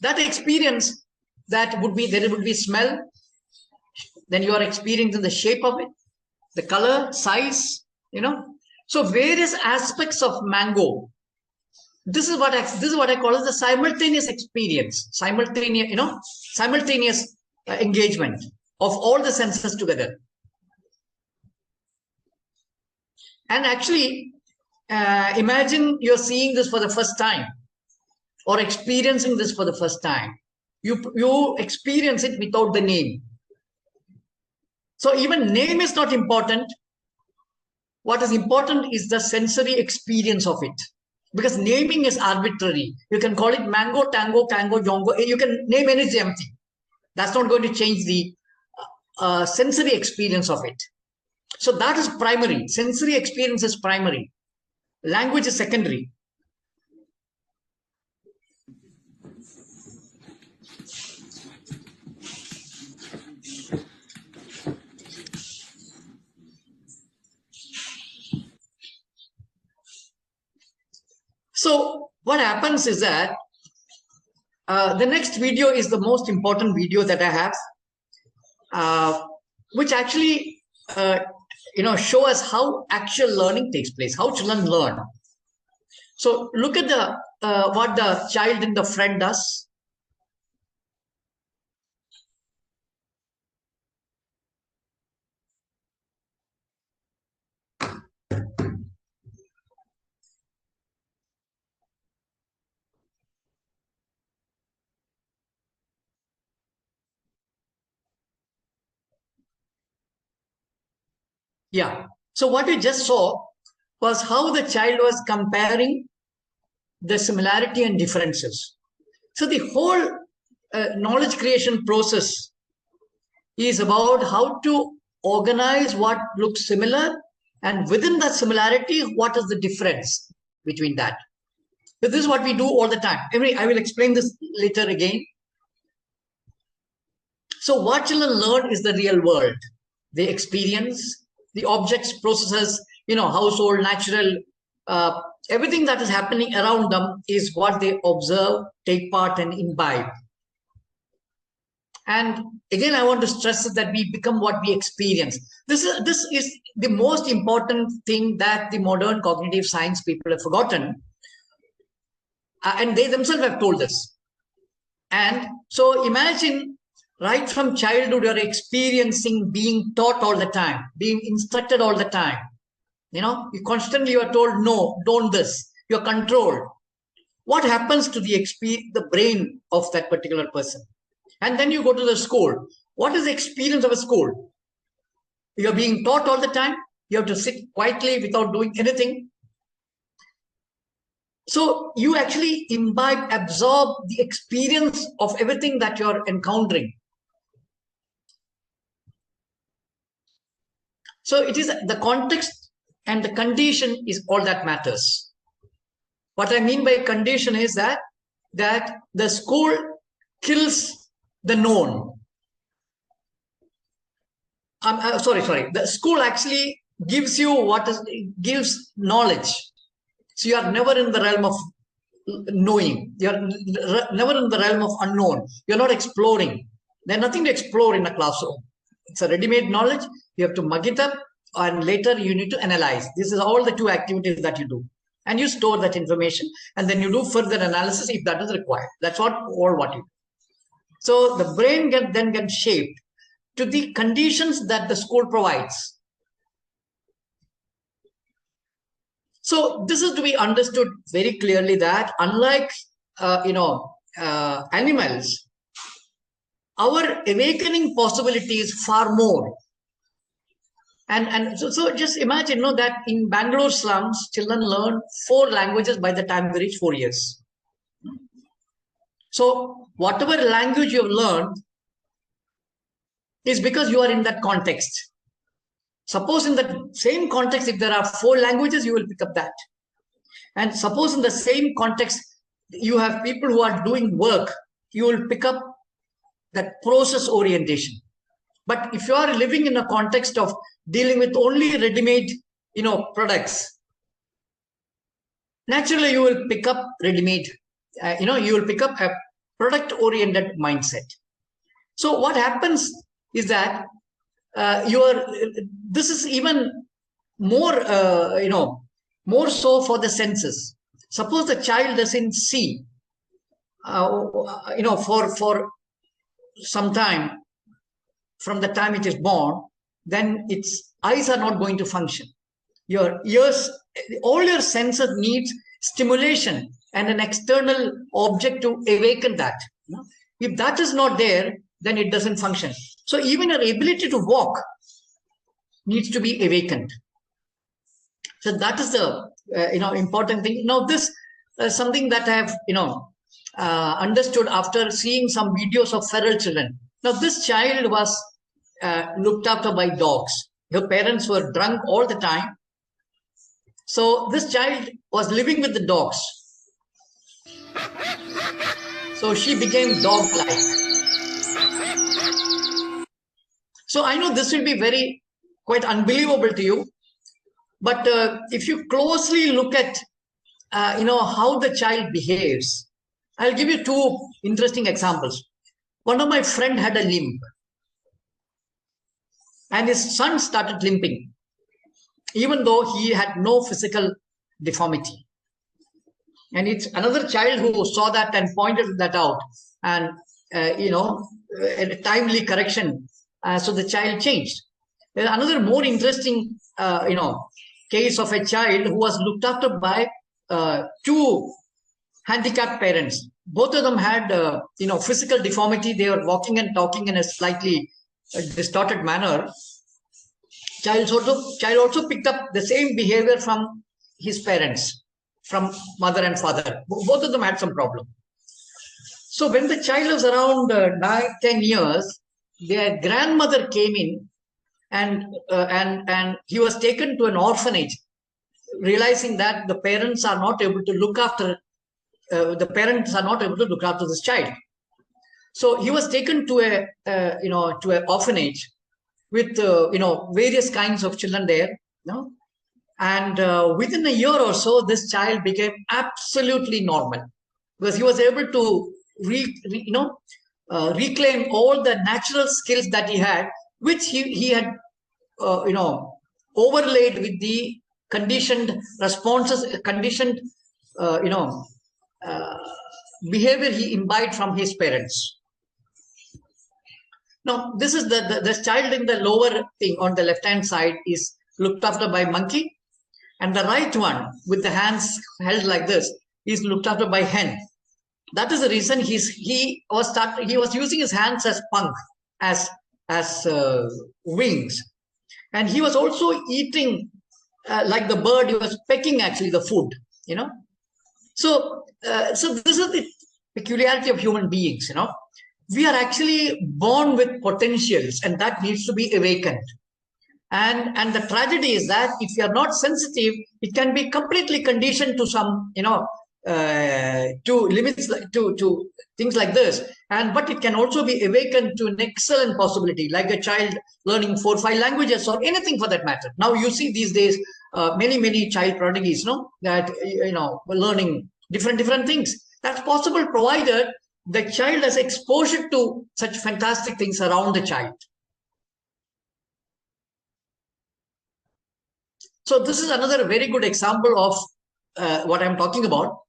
That experience, there would be smell, then you are experiencing the shape of it, the color, size, So various aspects of mango. This is what I call as the simultaneous experience, simultaneous engagement of all the senses together. And actually, imagine you're seeing this for the first time or experiencing this for the first time. You experience it without the name. So even name is not important. What is important is the sensory experience of it. Because naming is arbitrary. You can call it mango, tango, kango, jongo. You can name anything. That's not going to change the sensory experience of it. So that is primary. Sensory experience is primary. Language is secondary. So what happens is that the next video is the most important video that I have, which actually show us how actual learning takes place, how children learn. So look at the what the child in the front does. Yeah. So what we just saw was how the child was comparing the similarity and differences. So the whole knowledge creation process is about how to organize what looks similar, and within that similarity, what is the difference between that. So this is what we do all the time. I will explain this later again. So what children learn is the real world. They experience the objects, processes, household, natural, everything that is happening around them is what they observe, take part, and imbibe. And again, I want to stress that we become what we experience. This is the most important thing that the modern cognitive science people have forgotten. And they themselves have told us. And so imagine right from childhood, you're experiencing being taught all the time, being instructed all the time. You constantly are told, no, don't this. You're controlled. What happens to the brain of that particular person? And then you go to the school. What is the experience of a school? You're being taught all the time. You have to sit quietly without doing anything. So you actually imbibe, absorb the experience of everything that you're encountering. So it is the context and the condition is all that matters. What I mean by condition is that the school kills the known. Sorry. The school actually gives you gives knowledge. So you are never in the realm of knowing. You're never in the realm of unknown. You're not exploring. There's nothing to explore in a classroom. It's a ready-made knowledge. You have to mug it up, and later you need to analyze. This is all the two activities that you do. And you store that information, and then you do further analysis if that is required. That's what you do. So the brain then gets shaped to the conditions that the school provides. So this is to be understood very clearly that unlike animals, our awakening possibility is far more. And so just imagine that in Bangalore slums, children learn 4 languages by the time they reach 4 years. So whatever language you have learned is because you are in that context. Suppose in the same context, if there are 4 languages, you will pick up that. And suppose in the same context, you have people who are doing work, you will pick up that process orientation. But if you are living in a context of dealing with only ready-made, products, naturally you will pick up ready-made, you will pick up a product-oriented mindset. So what happens is that this is even more, more so for the senses. Suppose the child doesn't see, for some time, from the time it is born, then its eyes are not going to function. Your ears, all your senses needs stimulation and an external object to awaken that. If that is not there, then it doesn't function. So even your ability to walk needs to be awakened. So that is the important thing. Now this something that I have understood after seeing some videos of feral children. Now this child was looked after by dogs. Her parents were drunk all the time. So this child was living with the dogs. So she became dog-like. So I know this will be quite unbelievable to you, but if you closely look at how the child behaves, I'll give you two interesting examples. One of my friend had a limp, and his son started limping, even though he had no physical deformity. And it's another child who saw that and pointed that out, and a timely correction. So the child changed. There's another more interesting, case of a child who was looked after by two handicapped parents. Both of them had, physical deformity. They were walking and talking in a slightly distorted manner. Child also picked up the same behavior from his parents, from mother and father. Both of them had some problem. So when the child was around 9-10 years, their grandmother came in, and he was taken to an orphanage, realizing that the parents are not able to look after this child. So he was taken to an orphanage with various kinds of children there. And within a year or so, this child became absolutely normal, because he was able to reclaim all the natural skills that he had, which he had overlaid with the conditioned responses, conditioned behavior he imbibed from his parents. Now this is the child in the lower thing on the left hand side is looked after by monkey, and the right one with the hands held like this is looked after by hen. That is the reason he was using his hands as punk, as wings, and he was also eating like the bird. He was pecking actually the food, So this is the peculiarity of human beings. We are actually born with potentials, and that needs to be awakened. And the tragedy is that if you are not sensitive, it can be completely conditioned to some to limits, to things like this, but it can also be awakened to an excellent possibility, like a child learning 4 or 5 languages or anything for that matter. Now you see these days many child prodigies, that learning different things. That's possible provided the child has exposure to such fantastic things around the child. So this is another very good example of what I'm talking about.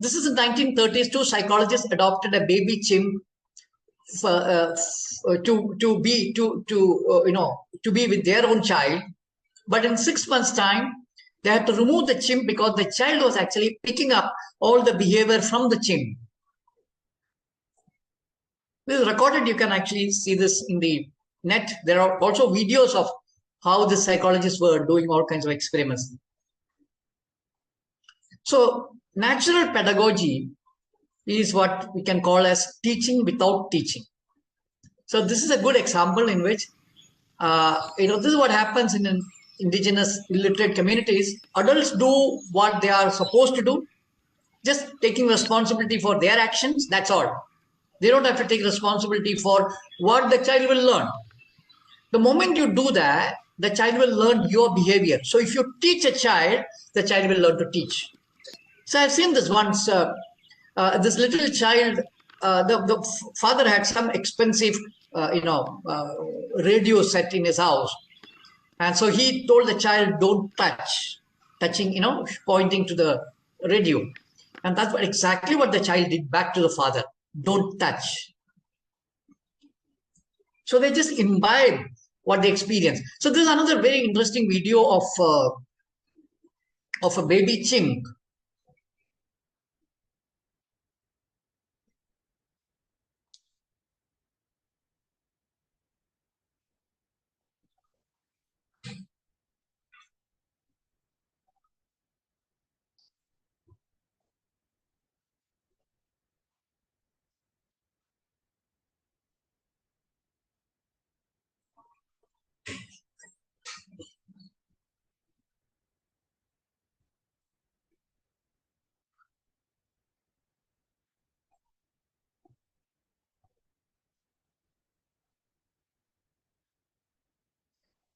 This is in 1930s. 2 psychologists adopted a baby chimp to be with their own child, but in 6 months' time they had to remove the chimp because the child was actually picking up all the behavior from the chimp. This is recorded. You can actually see this in the net. There are also videos of how the psychologists were doing all kinds of experiments. So natural pedagogy is what we can call as teaching without teaching. So this is a good example in which, this is what happens in indigenous illiterate communities. Adults do what they are supposed to do, just taking responsibility for their actions. That's all. They don't have to take responsibility for what the child will learn. The moment you do that, the child will learn your behavior. So if you teach a child, the child will learn to teach. So I've seen this once. This little child, the father had some expensive, radio set in his house, and so he told the child, "Don't touching, pointing to the radio," and that's exactly what the child did back to the father. Don't touch. So they just imbibe what they experience. So this is another very interesting video of of a baby chimp.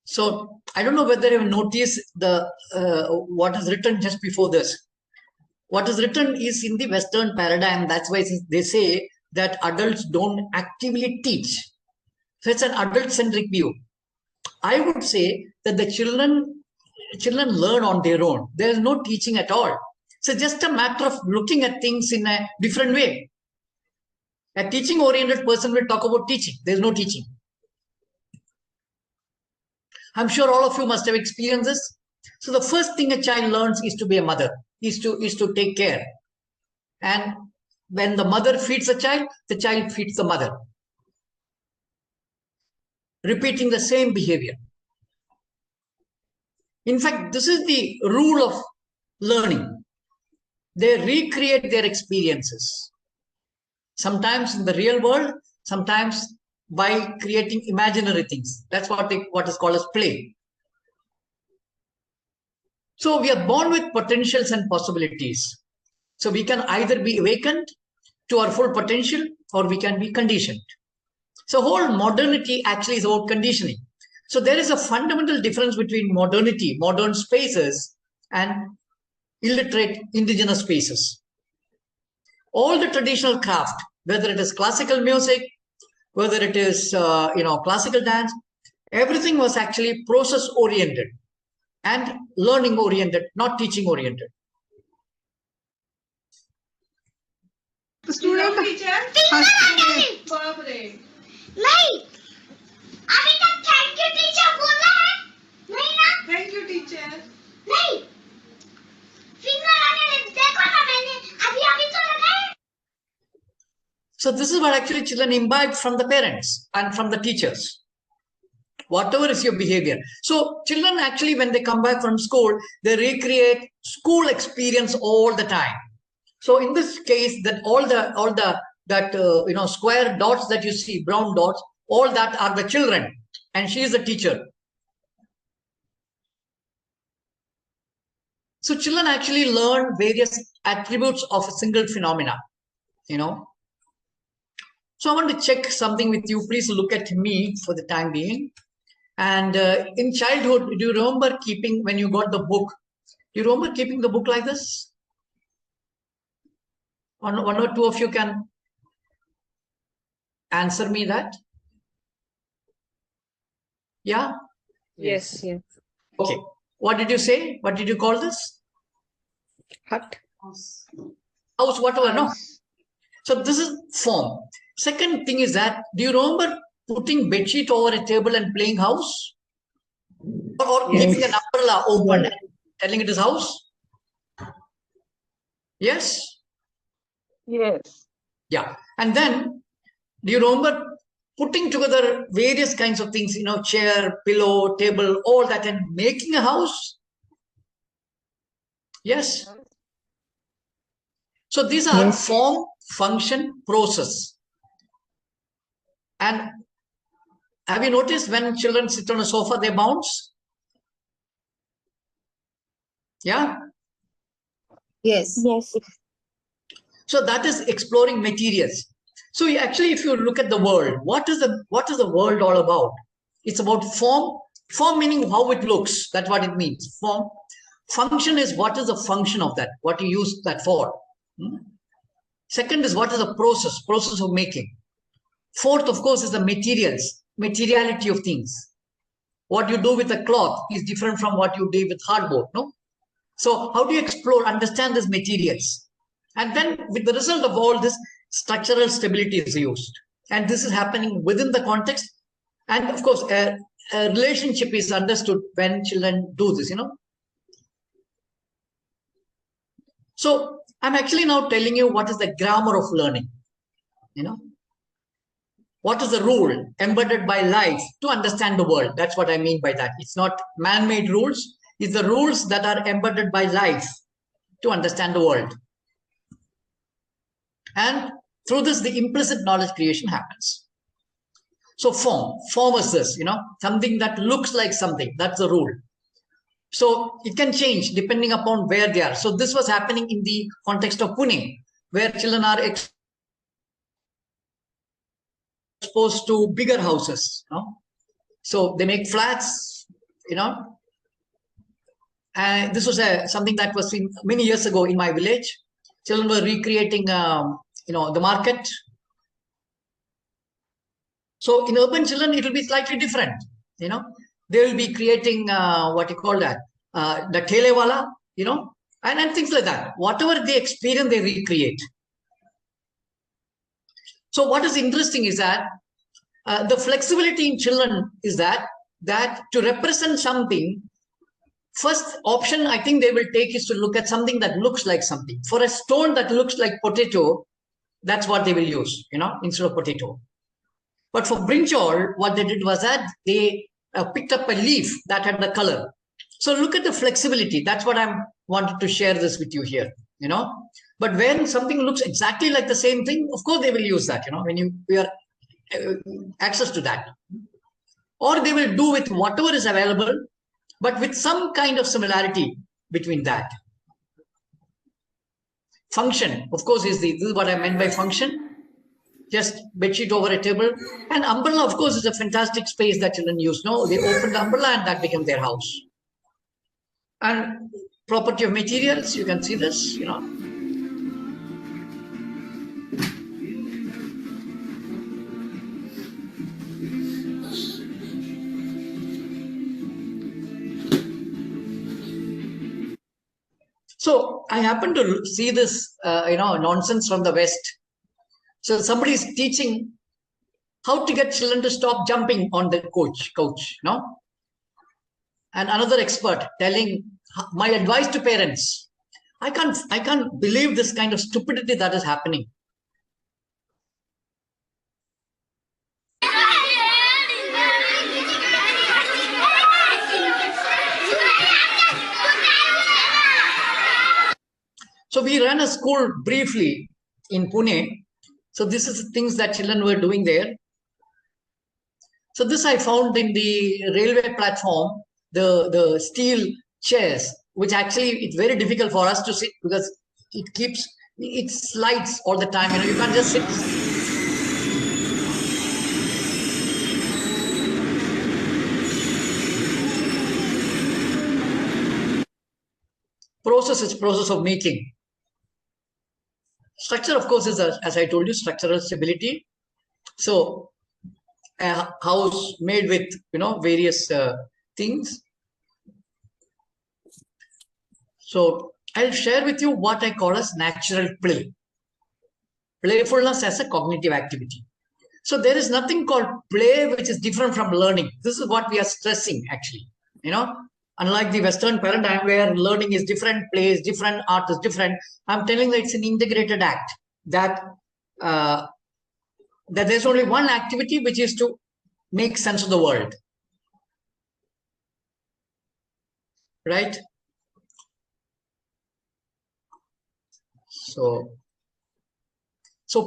So I don't know whether you have noticed the what is written just before this. What is written is in the Western paradigm. That's why they say that adults don't actively teach. So it's an adult-centric view. I would say that the children learn on their own. There is no teaching at all. So just a matter of looking at things in a different way. A teaching-oriented person will talk about teaching. There's no teaching. I'm sure all of you must have experienced this. So the first thing a child learns is to be a mother, is to take care. And when the mother feeds the child feeds the mother. Repeating the same behavior. In fact, this is the rule of learning. They recreate their experiences. Sometimes in the real world, sometimes by creating imaginary things. That's what is called as play. So we are born with potentials and possibilities. So we can either be awakened to our full potential or we can be conditioned. So whole modernity actually is about conditioning. So there is a fundamental difference between modernity, modern spaces, and illiterate indigenous spaces. All the traditional craft, whether it is classical music, whether it is classical dance, everything was actually process oriented and learning oriented, not teaching oriented. Student नहीं अभी तक thank you teacher बोला है नहीं ना thank you teacher नहीं finger आने देखो ना मैंने अभी अभी तो लगाया. So this is what actually children imbibe from the parents and from the teachers. Whatever is your behavior. So children actually, when they come back from school, they recreate school experience all the time. So in this case, that square dots that you see, brown dots, all that are the children, and she is the teacher. So children actually learn various attributes of a single phenomena, So I want to check something with you. Please look at me for the time being. And in childhood, do you remember when you got the book, do you remember keeping the book like this? One or two of you can answer me that. Yeah? Yes. Okay. What did you say? What did you call this? Hut. House, whatever, no? So this is form. Second thing is that, do you remember putting bedsheet over a table and playing house? Or keeping an umbrella open and telling it is house? Yes? Yes. Yeah. And then, do you remember putting together various kinds of things, chair, pillow, table, all that, and making a house? Yes. So these are form, function, process. And have you noticed when children sit on a sofa, they bounce? Yeah? Yes. So that is exploring materials. So actually, if you look at the world, what is the world all about? It's about form. Form meaning how it looks. That's what it means. Form. Function is what is the function of that, what you use that for. Second is what is the process of making. Fourth, of course, is the materiality of things. What you do with a cloth is different from what you do with hardboard, no? So how do you explore, understand these materials? And then with the result of all this, structural stability is used. And this is happening within the context. And of course, a relationship is understood when children do this, So I'm actually now telling you what is the grammar of learning. What is the rule embedded by life to understand the world? That's what I mean by that. It's not man-made rules. It's the rules that are embedded by life to understand the world. And through this, the implicit knowledge creation happens. So form is this, something that looks like something. That's the rule. So it can change depending upon where they are. So this was happening in the context of Pune, where children are exposed to bigger houses. So they make flats, and this was something that was seen many years ago in my village. Children were recreating, the market. So in urban children, it will be slightly different. They will be creating what you call that, the telewala, and things like that. Whatever they experience, they recreate. So what is interesting is that the flexibility in children is that to represent something, first option I think they will take is to look at something that looks like something. For a stone that looks like potato, that's what they will use, instead of potato. But for brinjal, what they did was that they picked up a leaf that had the color. So look at the flexibility. That's what I wanted to share this with you here, But when something looks exactly like the same thing, of course they will use that, when we are access to that. Or they will do with whatever is available, but with some kind of similarity between that. Function, of course, this is what I meant by function. Just bedsheet over a table. And umbrella, of course, is a fantastic space that children use. They opened the umbrella and that became their house. And property of materials, you can see this, So I happen to see this, nonsense from the West. So somebody is teaching how to get children to stop jumping on the couch, And another expert telling my advice to parents. I can't believe this kind of stupidity that is happening. So we ran a school briefly in Pune. So this is the things that children were doing there. So this I found in the railway platform, the steel chairs, which actually it's very difficult for us to sit because it slides all the time. You can't just sit. Process of making. Structure, of course, is, as I told you, structural stability. So a house made with, various things. So I'll share with you what I call as natural play. Playfulness as a cognitive activity. So there is nothing called play which is different from learning. This is what we are stressing actually, Unlike the Western paradigm where learning is different, play is different, art is different, I'm telling that it's an integrated act, that there's only one activity, which is to make sense of the world. Right? So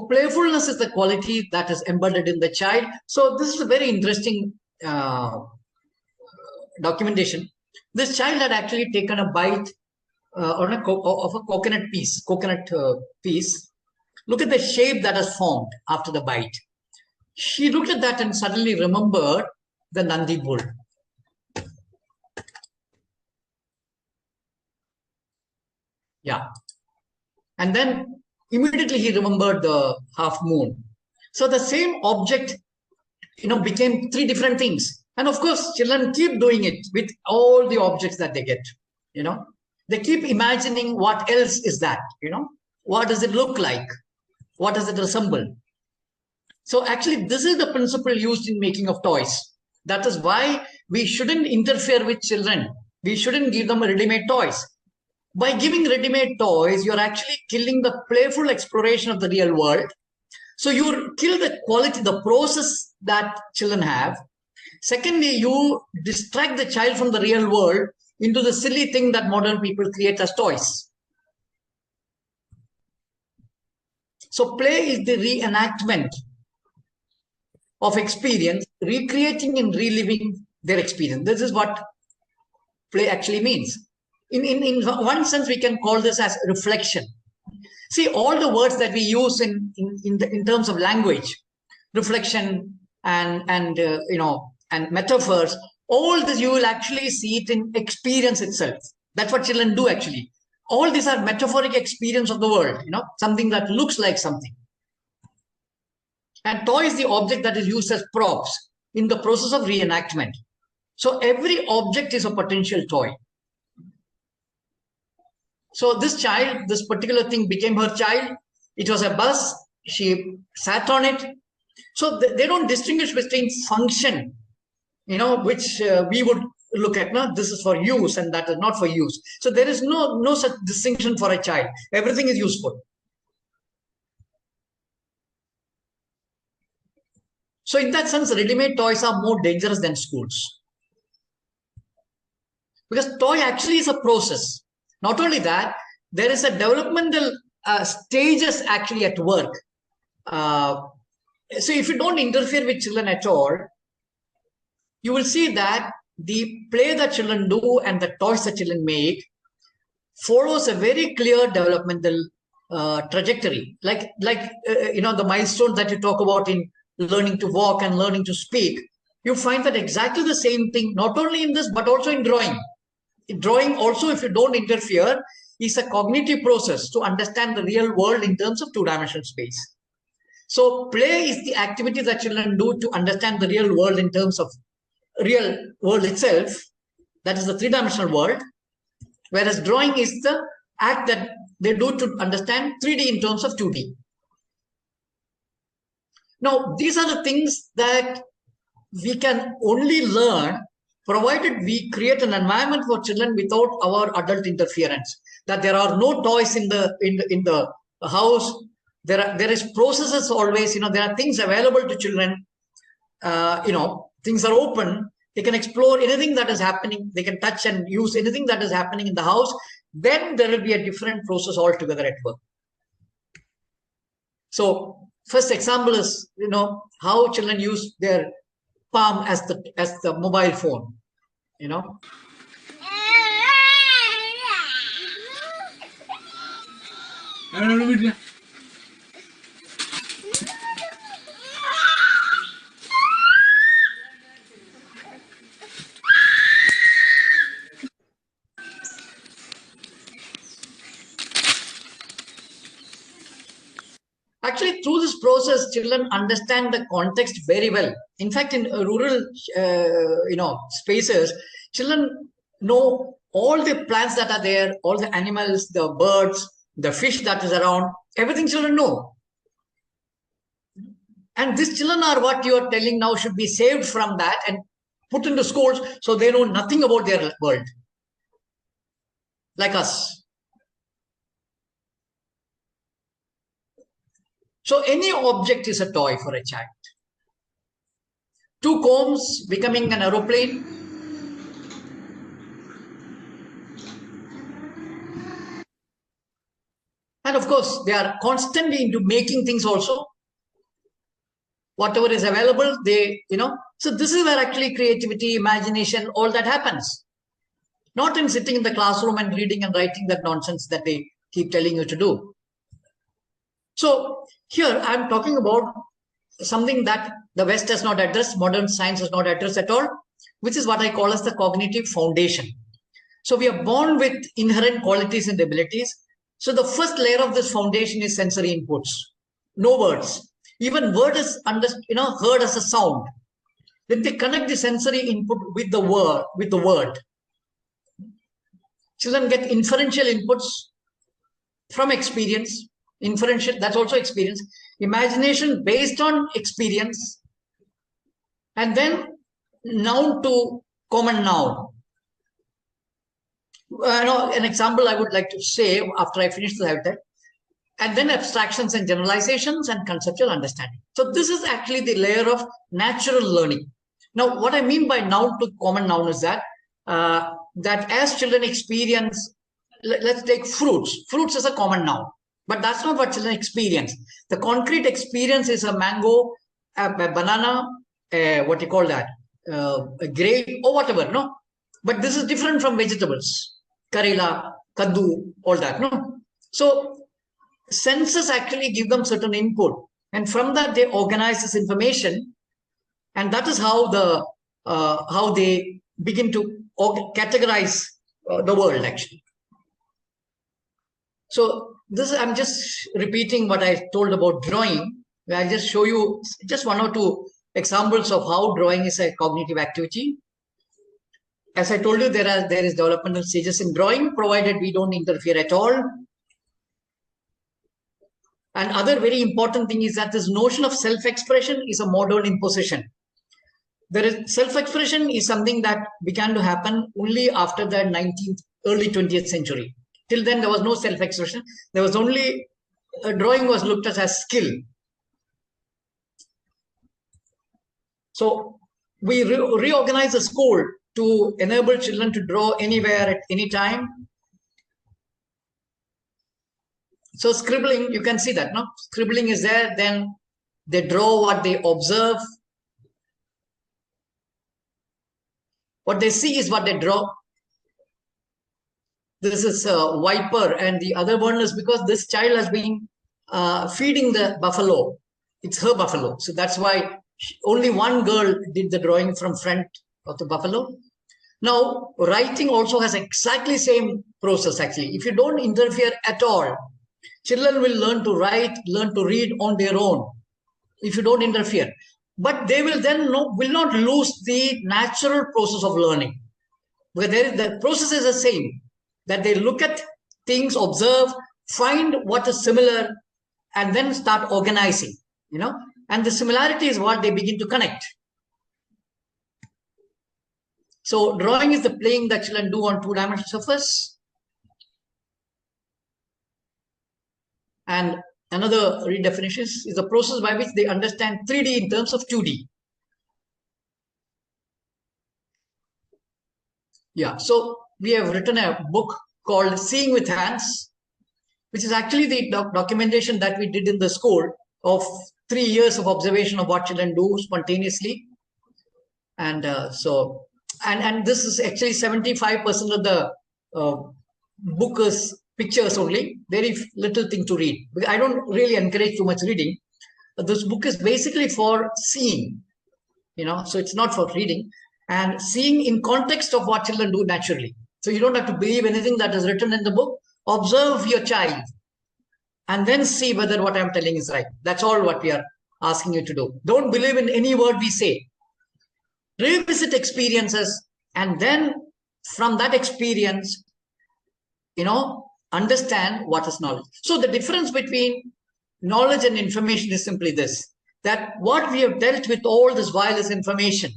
playfulness is the quality that is embedded in the child. So this is a very interesting documentation. This child had actually taken a bite of a coconut piece. Look at the shape that has formed after the bite. She looked at that and suddenly remembered the Nandi bull. Yeah. And then immediately he remembered the half moon. So the same object, became three different things. And of course, children keep doing it with all the objects that they get, They keep imagining what else is that, What does it look like? What does it resemble? So actually, this is the principle used in making of toys. That is why we shouldn't interfere with children. We shouldn't give them ready-made toys. by giving ready-made toys, you're actually killing the playful exploration of the real world. So you kill the quality, the process that children have. Secondly, you distract the child from the real world into the silly thing that modern people create as toys. So play is the reenactment of experience, recreating and reliving their experience. This is what play actually means. In one sense, we can call this as reflection. See, all the words that we use in terms of language, reflection and metaphors, all this you will actually see it in experience itself. That's what children do actually. All these are metaphoric experience of the world, something that looks like something. And toy is the object that is used as props in the process of reenactment. So every object is a potential toy. So this child, this particular thing became her child. It was a bus. She sat on it. So they don't distinguish between function, which we would look at. No, this is for use and that is not for use. So there is no such distinction for a child. Everything is useful. So in that sense, ready-made toys are more dangerous than schools. Because toy actually is a process. Not only that, there is a developmental stages actually at work. So if you don't interfere with children at all, you will see that the play that children do and the toys that children make follows a very clear developmental trajectory. Like the milestones that you talk about in learning to walk and learning to speak, you find that exactly the same thing, not only in this, but also in drawing. Drawing also, if you don't interfere, is a cognitive process to understand the real world in terms of two-dimensional space. So play is the activity that children do to understand the real world in terms of real world itself. That is the three-dimensional world. Whereas drawing is the act that they do to understand 3D in terms of 2D. Now, these are the things that we can only learn provided we create an environment for children without our adult interference. That there are no toys in the house. There is processes always. There are things available to children. Things are open. They can explore anything that is happening. They can touch and use anything that is happening in the house. Then there will be a different process altogether at work. So first example is how children use their palm as the mobile phone. Actually, through this process, children understand the context very well. In fact, in rural, spaces, children know all the plants that are there, all the animals, the birds, the fish that is around, everything children know. And these children are what you are telling now should be saved from that and put into schools so they know nothing about their world. Like us. So any object is a toy for a child. Two combs becoming an aeroplane. And of course, they are constantly into making things also. Whatever is available, So this is where actually creativity, imagination, all that happens. Not in sitting in the classroom and reading and writing that nonsense that they keep telling you to do. So here I'm talking about something that the West has not addressed, modern science has not addressed at all, which is what I call as the cognitive foundation. So we are born with inherent qualities and abilities. So the first layer of this foundation is sensory inputs. No words. Even word is heard as a sound. Then they connect the sensory input with the word. Children get inferential inputs from experience. Inferential, that's also experience. Imagination based on experience. And then noun to common noun. An example I would like to say after I finish the habitat, and then abstractions and generalizations and conceptual understanding. So this is actually the layer of natural learning. Now, what I mean by noun to common noun is that that as children experience, let's take fruits. Fruits is a common noun, but that's not what children experience. The concrete experience is a mango, a banana, what you call that, a grape or whatever, no? But this is different from vegetables, karela, kaddu, all that, no? So senses actually give them certain input, and from that they organize this information, and that is how how they begin to categorize the world actually. So this, I'm just repeating what I told about drawing. I'll just show you just one or two examples of how drawing is a cognitive activity. As I told you, there is developmental stages in drawing, provided we don't interfere at all. And other very important thing is that this notion of self-expression is a modern imposition. Self-expression is something that began to happen only after the early 20th century. Till then, there was no self-expression. There was only, drawing was looked at as skill. So we reorganized the school to enable children to draw anywhere at any time. So scribbling, you can see that, no? Scribbling is there, then they draw what they observe. What they see is what they draw. This is a viper, and the other one is because this child has been feeding the buffalo. It's her buffalo. So that's why only one girl did the drawing from front of the buffalo. Now, writing also has exactly same process actually. If you don't interfere at all, children will learn to write, learn to read on their own if you don't interfere. But they will then will not lose the natural process of learning. Because the process is the same, that they look at things, observe, find what is similar, and then start organizing, you know. And the similarity is what they begin to connect. So drawing is the playing that children do on two-dimensional surface. And another redefinition is the process by which they understand 3D in terms of 2D. Yeah, so we have written a book called Seeing with Hands, which is actually the documentation that we did in the school of 3 years of observation of what children do spontaneously. And and this is actually 75% of the book is pictures only, very little thing to read. I don't really encourage too much reading. But this book is basically for seeing, you know, so it's not for reading, and seeing in context of what children do naturally. So you don't have to believe anything that is written in the book. Observe your child and then see whether what I'm telling is right. That's all what we are asking you to do. Don't believe in any word we say. Revisit experiences, and then from that experience, you know, understand what is knowledge. So the difference between knowledge and information is simply this, that what we have dealt with all this while is information.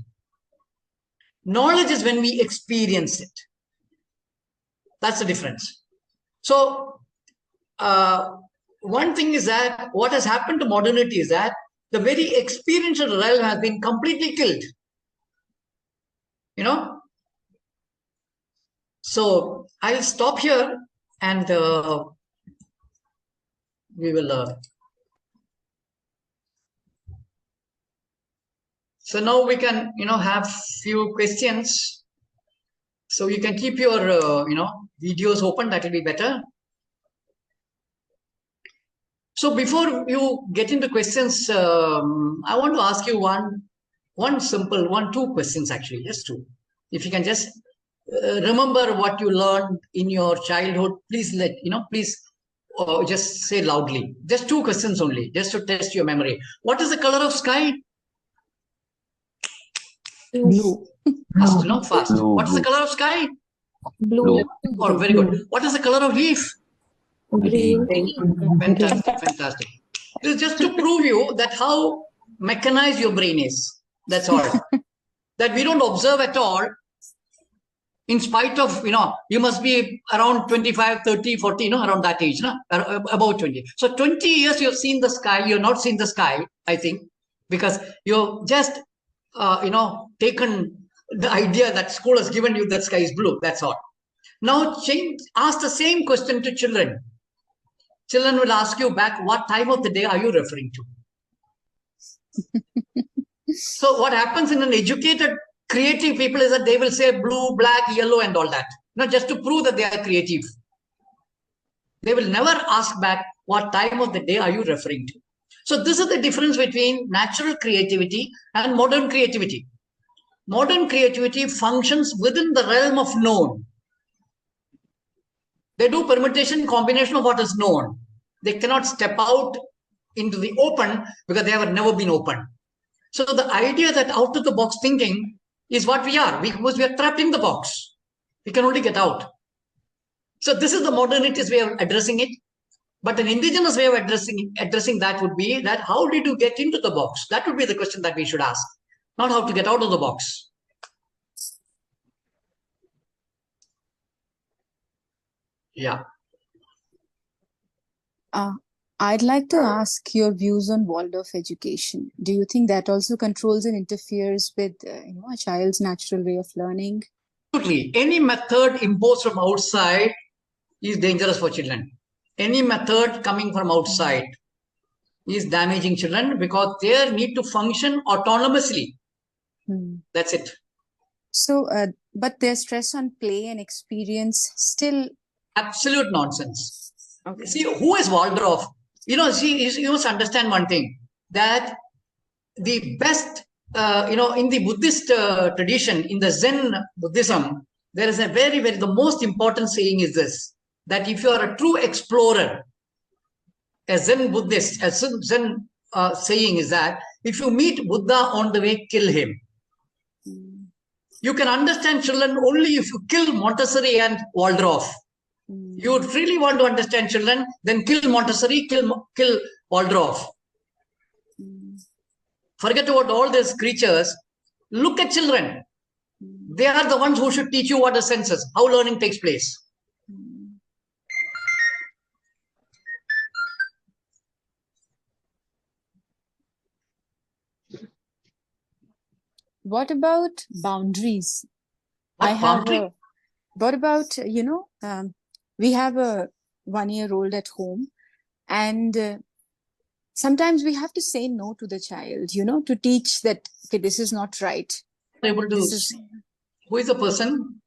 Knowledge is when we experience it. That's the difference. So one thing is that what has happened to modernity is that the very experiential realm has been completely killed. You know? So I'll stop here, and we will. So now we can, you know, have few questions. So you can keep your, you know, videos open. That will be better. So before you get into questions, I want to ask you two questions actually, just two. If you can just remember what you learned in your childhood, please just say loudly. Just two questions only, just to test your memory. What is the color of sky? Blue. Fast, no? Fast. Blue. What is the color of sky? Blue. Oh, very good. What is the color of leaf? Green. Fantastic, fantastic. This is just to prove you that how mechanized your brain is. That's all. That we don't observe at all. In spite of, you must be around 25, 30, 40, around that age, about 20. So 20 years you've seen the sky, you've not seen the sky, I think, because you've just, taken the idea that school has given you that sky is blue. That's all. Now ask the same question to children. Children will ask you back, what time of the day are you referring to? So what happens in an educated, creative people is that they will say blue, black, yellow, and all that. Just to prove that they are creative. They will never ask back, what time of the day are you referring to? So this is the difference between natural creativity and modern creativity. Modern creativity functions within the realm of known. They do permutation, combination of what is known. They cannot step out into the open because they have never been open. So the idea that out of the box thinking is what we are. Because we are trapped in the box. We can only get out. So this is the modernity's way of addressing it. But an indigenous way of addressing that would be that how did you get into the box? That would be the question that we should ask. Not how to get out of the box. Yeah. I'd like to ask your views on Waldorf education. Do you think that also controls and interferes with a child's natural way of learning? Absolutely. Any method imposed from outside is dangerous for children. Any method coming from outside is damaging children because they need to function autonomously. That's it. So, but their stress on play and experience still... Absolute nonsense. Okay. See, who is Waldorf? You must understand one thing, that the best, in the Buddhist tradition, in the Zen Buddhism, there is a the most important saying is this, that if you are a true explorer, a Zen Buddhist, a Zen saying is that if you meet Buddha on the way, kill him. You can understand children only if you kill Montessori and Waldorf. You would really want to understand children, then kill Montessori, kill Waldorf. Forget about all these creatures. Look at children. They are the ones who should teach you what the sense is, how learning takes place. What about boundaries? What about, we have a 1-year-old at home, and sometimes we have to say no to the child, to teach that, okay, this is not right. Able to. Who is the person?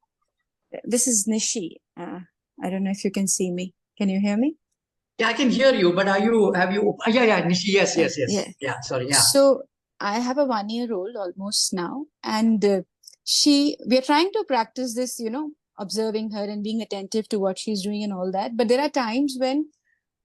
This is Nishi. I don't know if you can see me. Can you hear me? Yeah, I can hear you, but have you? Yeah, Nishi. Yes. Yeah, sorry. Yeah. So I have a 1-year-old almost now, and we are trying to practice this, observing her and being attentive to what she's doing and all that. But there are times when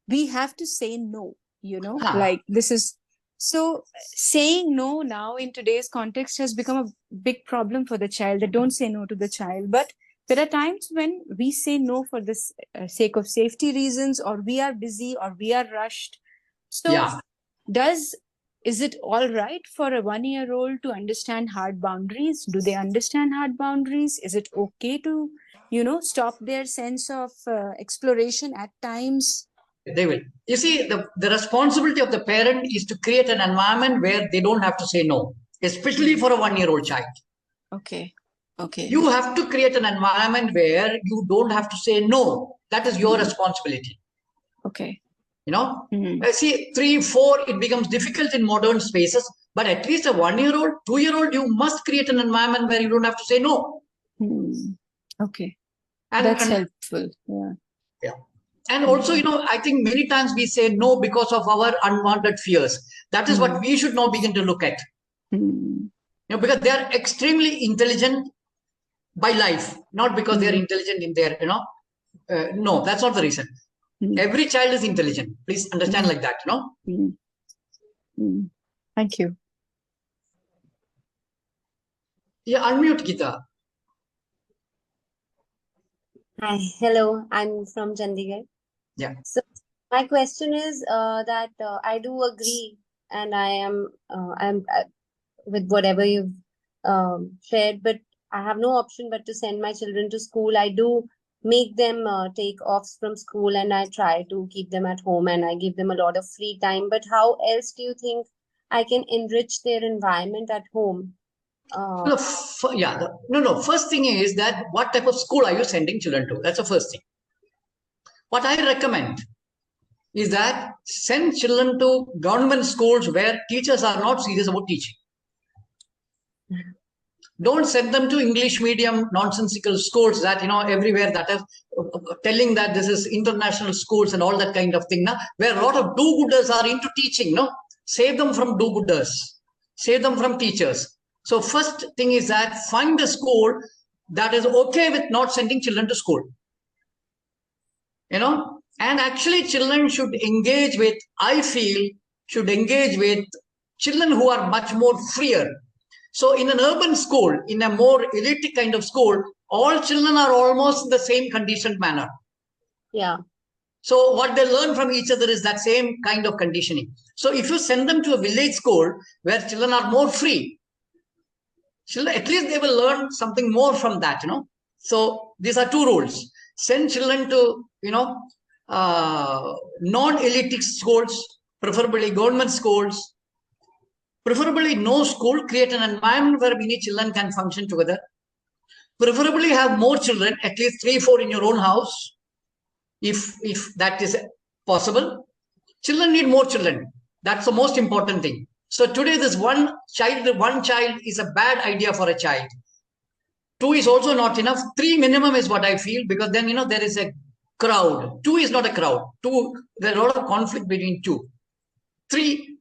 we have to say no, like this is. So saying no now in today's context has become a big problem for the child. They don't say no to the child. But there are times when we say no for the sake of safety reasons, or we are busy, or we are rushed. So is it all right for a 1-year-old to understand hard boundaries? Do they understand hard boundaries? Is it okay to, stop their sense of exploration at times? They will. You see, the responsibility of the parent is to create an environment where they don't have to say no, especially for a 1-year-old child. Okay. You have to create an environment where you don't have to say no. That is your responsibility. Okay. See, 3, 4, it becomes difficult in modern spaces, but at least a 1-year-old, 2-year-old, you must create an environment where you don't have to say no. Okay. That's helpful. Yeah. And also, I think many times we say no because of our unwanted fears. That is what we should now begin to look at. Because they are extremely intelligent by life, not because they are intelligent in their, no, that's not the reason. Every child is intelligent. Please understand like that, Thank you. Yeah, unmute Geeta. Hi, hello, I'm from Chandigarh. Yeah. So my question is that I do agree, and I'm with whatever you've shared, but I have no option but to send my children to school. I do make them take offs from school, and I try to keep them at home, and I give them a lot of free time. But how else do you think I can enrich their environment at home? No, no. First thing is that what type of school are you sending children to? That's the first thing. What I recommend is that send children to government schools where teachers are not serious about teaching. Don't send them to English medium nonsensical schools that, everywhere that are telling that this is international schools and all that kind of thing, where a lot of do-gooders are into teaching. No, save them from do-gooders, save them from teachers. So first thing is that find a school that is okay with not sending children to school. And actually children should engage with, I feel, should engage with children who are much more freer. So in an urban school, in a more elite kind of school, all children are almost in the same conditioned manner. Yeah. So what they learn from each other is that same kind of conditioning. So if you send them to a village school where children are more free, at least they will learn something more from that, So these are two rules. Send children to, non-elite schools, preferably government schools, preferably no school, create an environment where many children can function together. Preferably have more children, at least 3-4 in your own house, if that is possible. Children need more children. That's the most important thing. So today this one child is a bad idea for a child. 2 is also not enough. 3 minimum is what I feel, because then, there is a crowd. 2 is not a crowd. 2, there are a lot of conflict between 2. 3,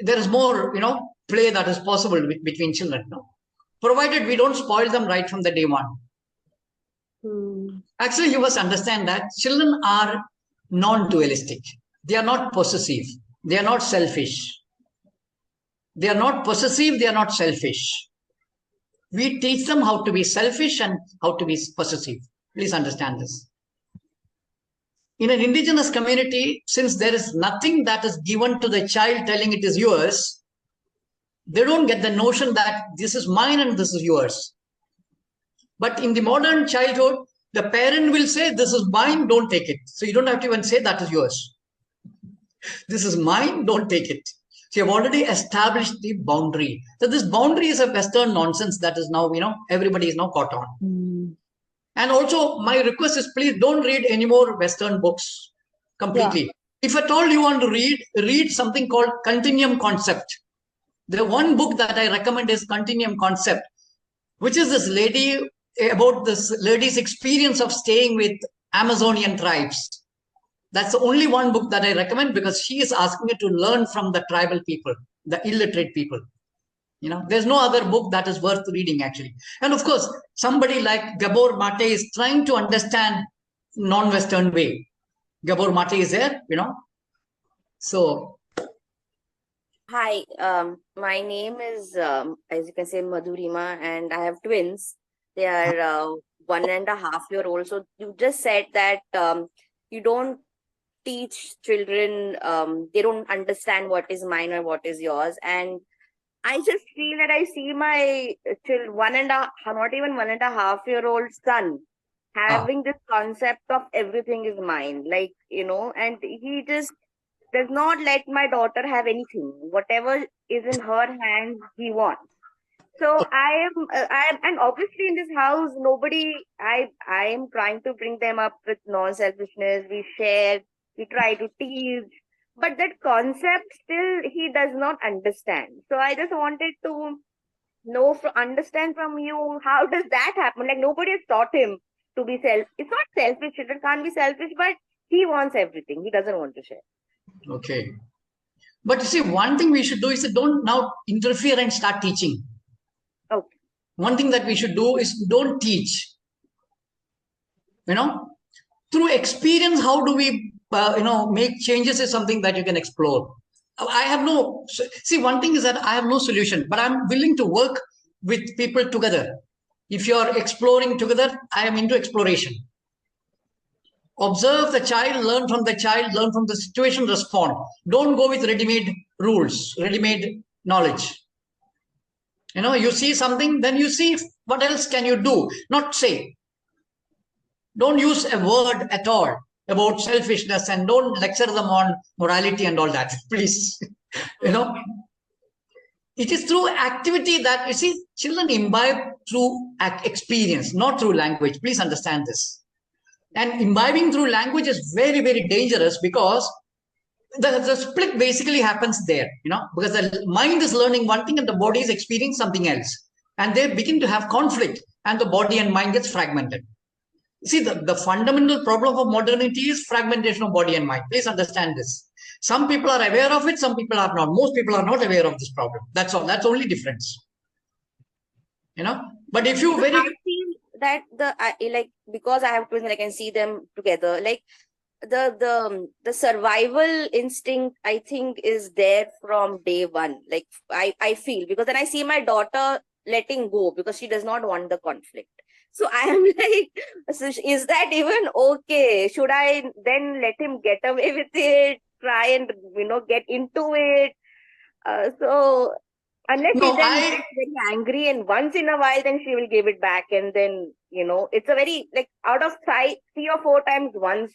there is more, play that is possible between children, provided we don't spoil them right from the day one. Actually, you must understand that children are non-dualistic. They are not possessive. They are not selfish. They are not possessive. They are not selfish. We teach them how to be selfish and how to be possessive. Please understand this. In an indigenous community, since there is nothing that is given to the child telling it is yours, they don't get the notion that this is mine and this is yours. But in the modern childhood, the parent will say, this is mine, don't take it. So you don't have to even say that is yours. This is mine, don't take it. So you've already established the boundary. So this boundary is a Western nonsense that is now, everybody is now caught on. And also my request is, please don't read any more Western books completely. Yeah. If at all you want to read something called Continuum Concept. The one book that I recommend is Continuum Concept, which is this lady's experience of staying with Amazonian tribes. That's the only one book that I recommend, because she is asking you to learn from the tribal people, the illiterate people. There's no other book that is worth reading, actually. And of course, somebody like Gabor Mate is trying to understand non-Western way. Gabor Mate is there, So. Hi, my name is, as you can say, Madhurima, and I have twins. They are 1.5-year-old. So you just said that you don't teach children, they don't understand what is mine or what is yours. And I just feel that I see my not even 1.5-year-old son having this concept of everything is mine, and he just does not let my daughter have anything. Whatever is in her hands, he wants. So I am, and obviously in this house, I am trying to bring them up with non-selfishness. We share, we try to teach. But that concept still he does not understand. So I just wanted to understand from you, how does that happen? Like nobody has taught him to be it's not selfish, children can't be selfish, but he wants everything. He doesn't want to share. Okay. But you see, one thing we should do is don't now interfere and start teaching. Okay. One thing that we should do is don't teach. Through experience, how do we make changes is something that you can explore. One thing is that I have no solution, but I'm willing to work with people together. If you're exploring together, I am into exploration. Observe the child, learn from the child, learn from the situation, respond. Don't go with ready-made rules, ready-made knowledge. You see something, then you see What else can you do? Not say. Don't use a word at all about selfishness, and don't lecture them on morality and all that, please. You know, it is through activity that, you see, children imbibe through experience, not through language. Please understand this. And imbibing through language is very, very dangerous, because the split basically happens there, you know, because the mind is learning one thing and the body is experiencing something else. And they begin to have conflict, and the body and mind gets fragmented. See, the fundamental problem of modernity is fragmentation of body and mind. Please understand this. Some people are aware of it, some people are not. Most people are not aware of this problem. That's all. That's only difference. You know, but if you I feel that like, because I have twins and I can see them together, like the survival instinct, I think, is there from day one. Like I feel, because then I see my daughter letting go because she does not want the conflict. So I am like, so is that even okay? Should I then let him get away with it? Try and, you know, get into it? So unless No, she then gets very angry, and once in a while, then she will give it back, and then, you know, it's a very, like, out of 3 or 4 times, once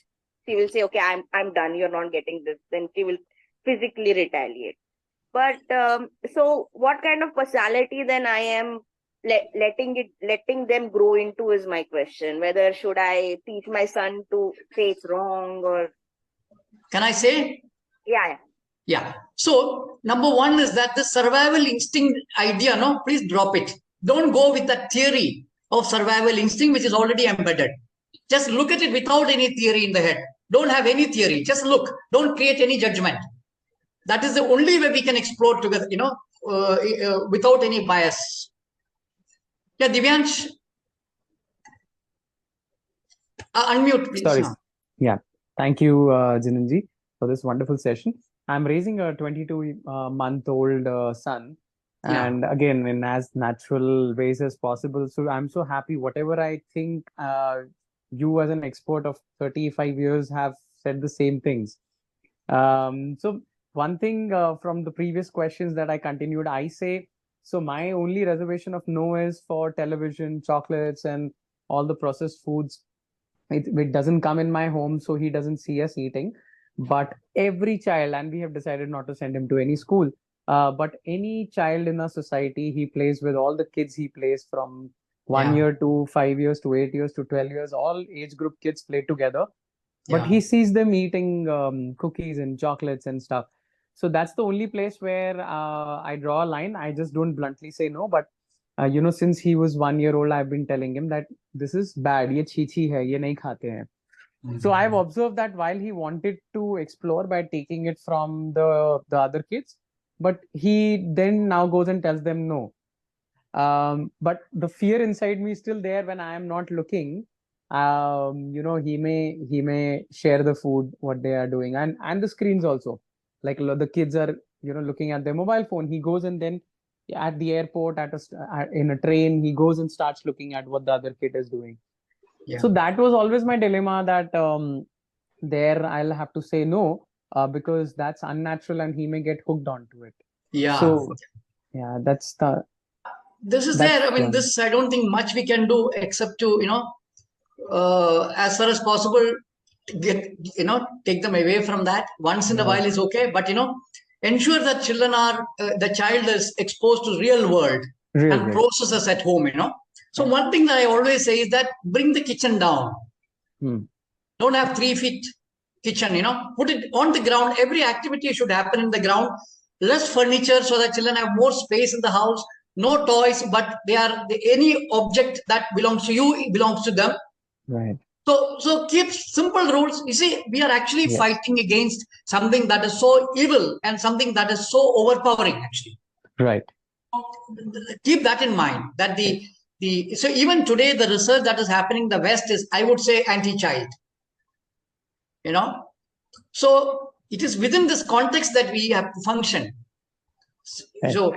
she will say, okay, I'm done, you're not getting this, then she will physically retaliate. But so what kind of personality then I am letting them grow into is my question. Whether should I teach my son to say it's wrong, or can I say? yeah. Yeah. So number one is that the survival instinct idea, no, please drop it. Don't go with that theory of survival instinct, which is already embedded. Just look at it without any theory in the head. Don't have any theory. Just look. Don't create any judgment. That is the only way we can explore together, you know, without any bias. Yeah, Divyansh, unmute, please. Sorry. Yeah. Thank you, Jinanji, for this wonderful session. I'm raising a 22-month-old son, Yeah. and again, in as natural ways as possible. So I'm so happy. Whatever I think, you as an expert of 35 years have said the same things. So one thing from the previous questions that I continued, I say, so my only reservation of no is for television, chocolates, and all the processed foods. It doesn't come in my home, so he doesn't see us eating. But every child, and we have decided not to send him to any school, but any child in our society, he plays with all the kids. He plays from 1 year to 5 years to 8 years to 12 years. All age group kids play together. But he sees them eating cookies and chocolates and stuff. So that's the only place where I draw a line. I just don't bluntly say no. But you know, since he was 1 year old, I've been telling him that this is bad. Ye chi hai, ye nahi khate hain. So I've observed that while he wanted to explore by taking it from the other kids, but he then now goes and tells them no. But the fear inside me is still there when I am not looking. You know, he may share the food, what they are doing, and the screens also. Like the kids are, you know, looking at their mobile phone. He goes and then at the airport, in a train, he goes and starts looking at what the other kid is doing. Yeah. So that was always my dilemma, that there I'll have to say no, because that's unnatural and he may get hooked onto it. Yeah. So yeah, that's this is there. I mean, this, I don't think much we can do except to, you know, as far as possible, take them away from that. Once in a while is okay, but, you know, ensure that children are, the child is exposed to real world and processes at home, you know. So one thing that I always say is that bring the kitchen down. Don't have 3 feet kitchen, you know, put it on the ground. Every activity should happen in the ground. Less furniture so that children have more space in the house. No toys, but any object that belongs to you, it belongs to them. Right. So keep simple rules. You see, we are actually fighting against something that is so evil and something that is so overpowering, actually. Right. Keep that in mind, that so even today, the research that is happening in the West is, I would say, anti-child. You know, so it is within this context that we have to function. So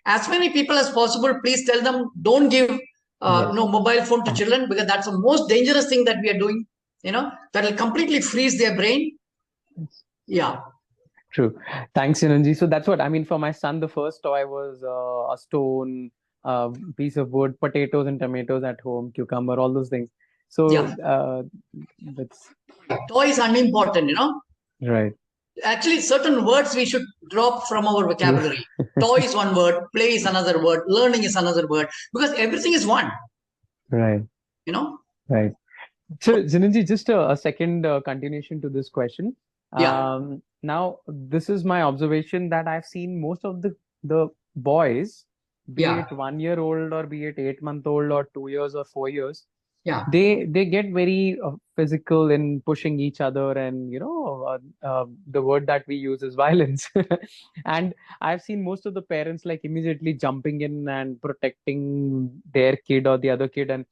as many people as possible, please tell them, don't give no mobile phone to children, because that's the most dangerous thing that we are doing. You know, that will completely freeze their brain. Yeah. True. Thanks, Jinanji. So that's what I mean. For my son, the first toy was a stone piece of wood, potatoes and tomatoes at home, cucumber, all those things. So Yeah. that's Toy is unimportant, right. Actually, certain words we should drop from our vocabulary. Toy is one word, play is another word, learning is another word, because everything is one, Right. Right. So, Jinanji, just a second continuation to this question. Yeah. Now, this is my observation that I've seen most of the boys, be Yeah. it 1 year old or be it 8 month old or 2 years or 4 years, Yeah. they get very physical in pushing each other, and the word that we use is violence. And I've seen most of the parents like immediately jumping in and protecting their kid or the other kid and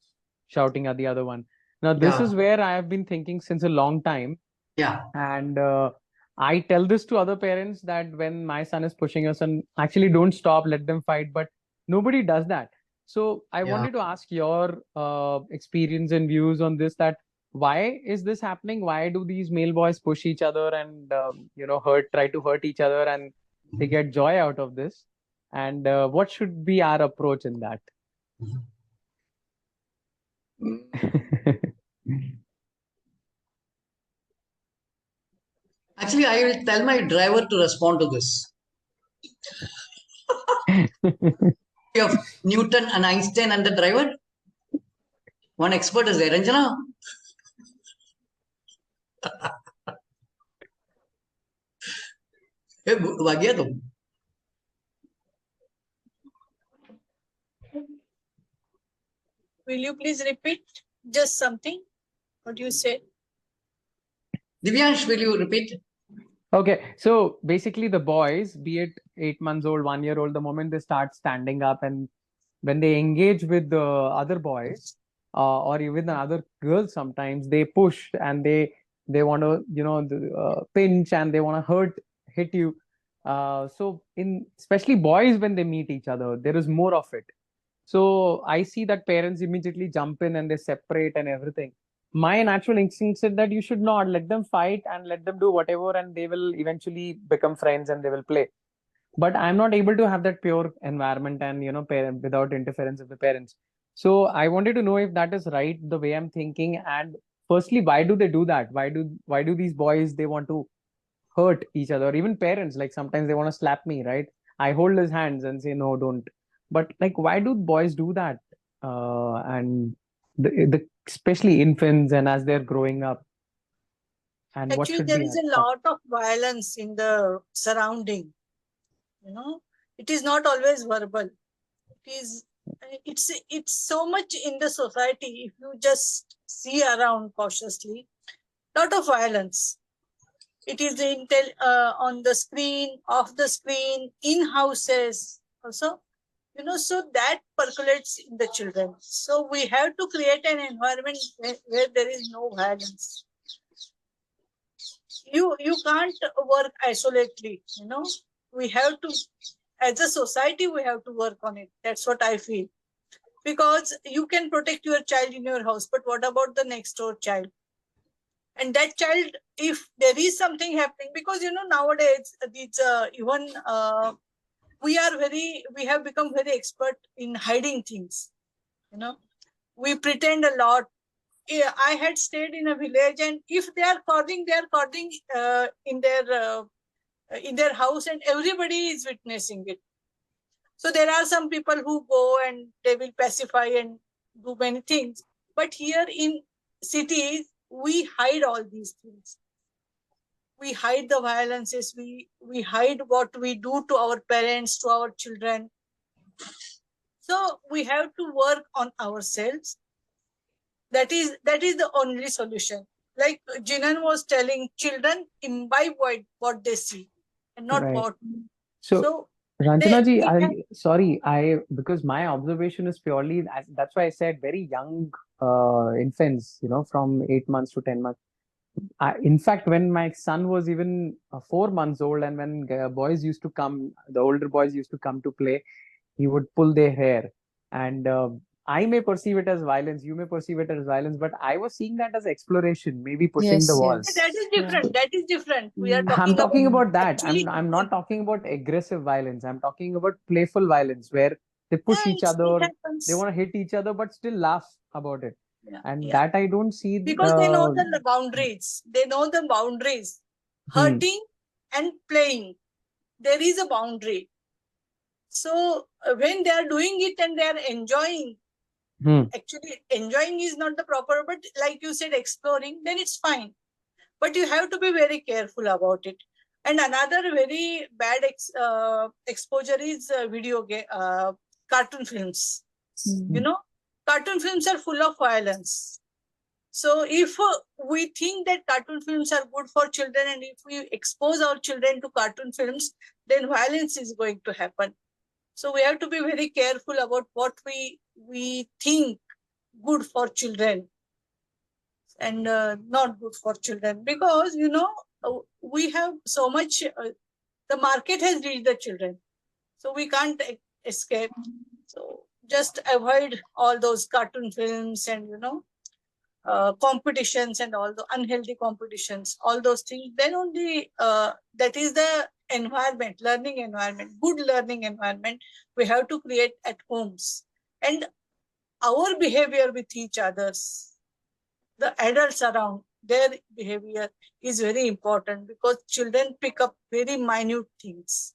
shouting at the other one. Now, this is Yeah. where I have been thinking since a long time. Yeah. And I tell this to other parents that when my son is pushing us, and actually don't stop, let them fight. But nobody does that. So I Yeah. wanted to ask your experience and views on this, that why is this happening? Why do these male boys push each other and, try to hurt each other, and they get joy out of this? And what should be our approach in that? Actually, I will tell my driver to respond to this. Of Newton and Einstein and the driver. One expert is there, Ranjana. भाग गया तुम. Will you please repeat just something? What you said? Divyansh, will you repeat? Okay, so basically the boys, be it 8 months old, 1 year old, the moment they start standing up and when they engage with the other boys or even the other girls, sometimes they push and they want to pinch, and they want to hit you. So in especially boys, when they meet each other, there is more of it. So I see that parents immediately jump in and they separate and everything. My natural instinct said that you should not let them fight and let them do whatever, and they will eventually become friends and they will play. But I'm not able to have that pure environment and parent without interference of the parents. So I wanted to know if that is right the way I'm thinking. And firstly, why do they do that? Why do these boys, they want to hurt each other? Even parents, like sometimes they want to slap me, right? I hold his hands and say no, don't. But like, why do boys do that? And the especially infants and as they're growing up, and what Actually, should there be is our a thought? lot of violence in the surrounding. It is not always verbal. It's so much in the society. If you just see around cautiously, lot of violence. It is on the screen, off the screen, in houses also. So that percolates in the children. So we have to create an environment where there is no violence. You can't work isolatedly. We have to, as a society, we have to work on it. That's what I feel. Because you can protect your child in your house, but what about the next door child? And that child, if there is something happening, because nowadays even we have become very expert in hiding things. We pretend a lot. I had stayed in a village, and if they are calling in their house, and everybody is witnessing it. So there are some people who go and they will pacify and do many things. But here in cities, we hide all these things. We hide the violences. We hide what we do to our parents, to our children. So we have to work on ourselves. That is the only solution. Like Jinan was telling, children imbibe what they see and not Right. what. So Ranjana ji, because my observation is purely, that's why I said very young infants, from 8 months to 10 months. In fact, when my son was even 4 months old, and when boys used to come, the older boys used to come to play, he would pull their hair. And I may perceive it as violence, you may perceive it as violence, but I was seeing that as exploration, maybe pushing the Yes, wall. yes. That is different. Yeah. That is different. We are I'm talking about that. actually I'm not talking about aggressive violence. I'm talking about playful violence, where They push each it other. happens. They want to hit each other, but still laugh about it. Yeah, And yeah. that I don't see. Because they know the boundaries. They know the boundaries. Hurting and playing. There is a boundary. So when they are doing it and they are enjoying, actually enjoying is not the proper, but like you said, exploring, then it's fine. But you have to be very careful about it. And another very bad exposure is video game, cartoon films. You know, cartoon films are full of violence. So if we think that cartoon films are good for children, and if we expose our children to cartoon films, then violence is going to happen. So we have to be very careful about what we think good for children and not good for children, because we have so much. The market has reached the children, so we can't escape. So just avoid all those cartoon films and competitions and all the unhealthy competitions, all those things. Then only that is the environment, learning environment, good learning environment we have to create at homes. And our behavior with each others, the adults around, their behavior is very important, because children pick up very minute things.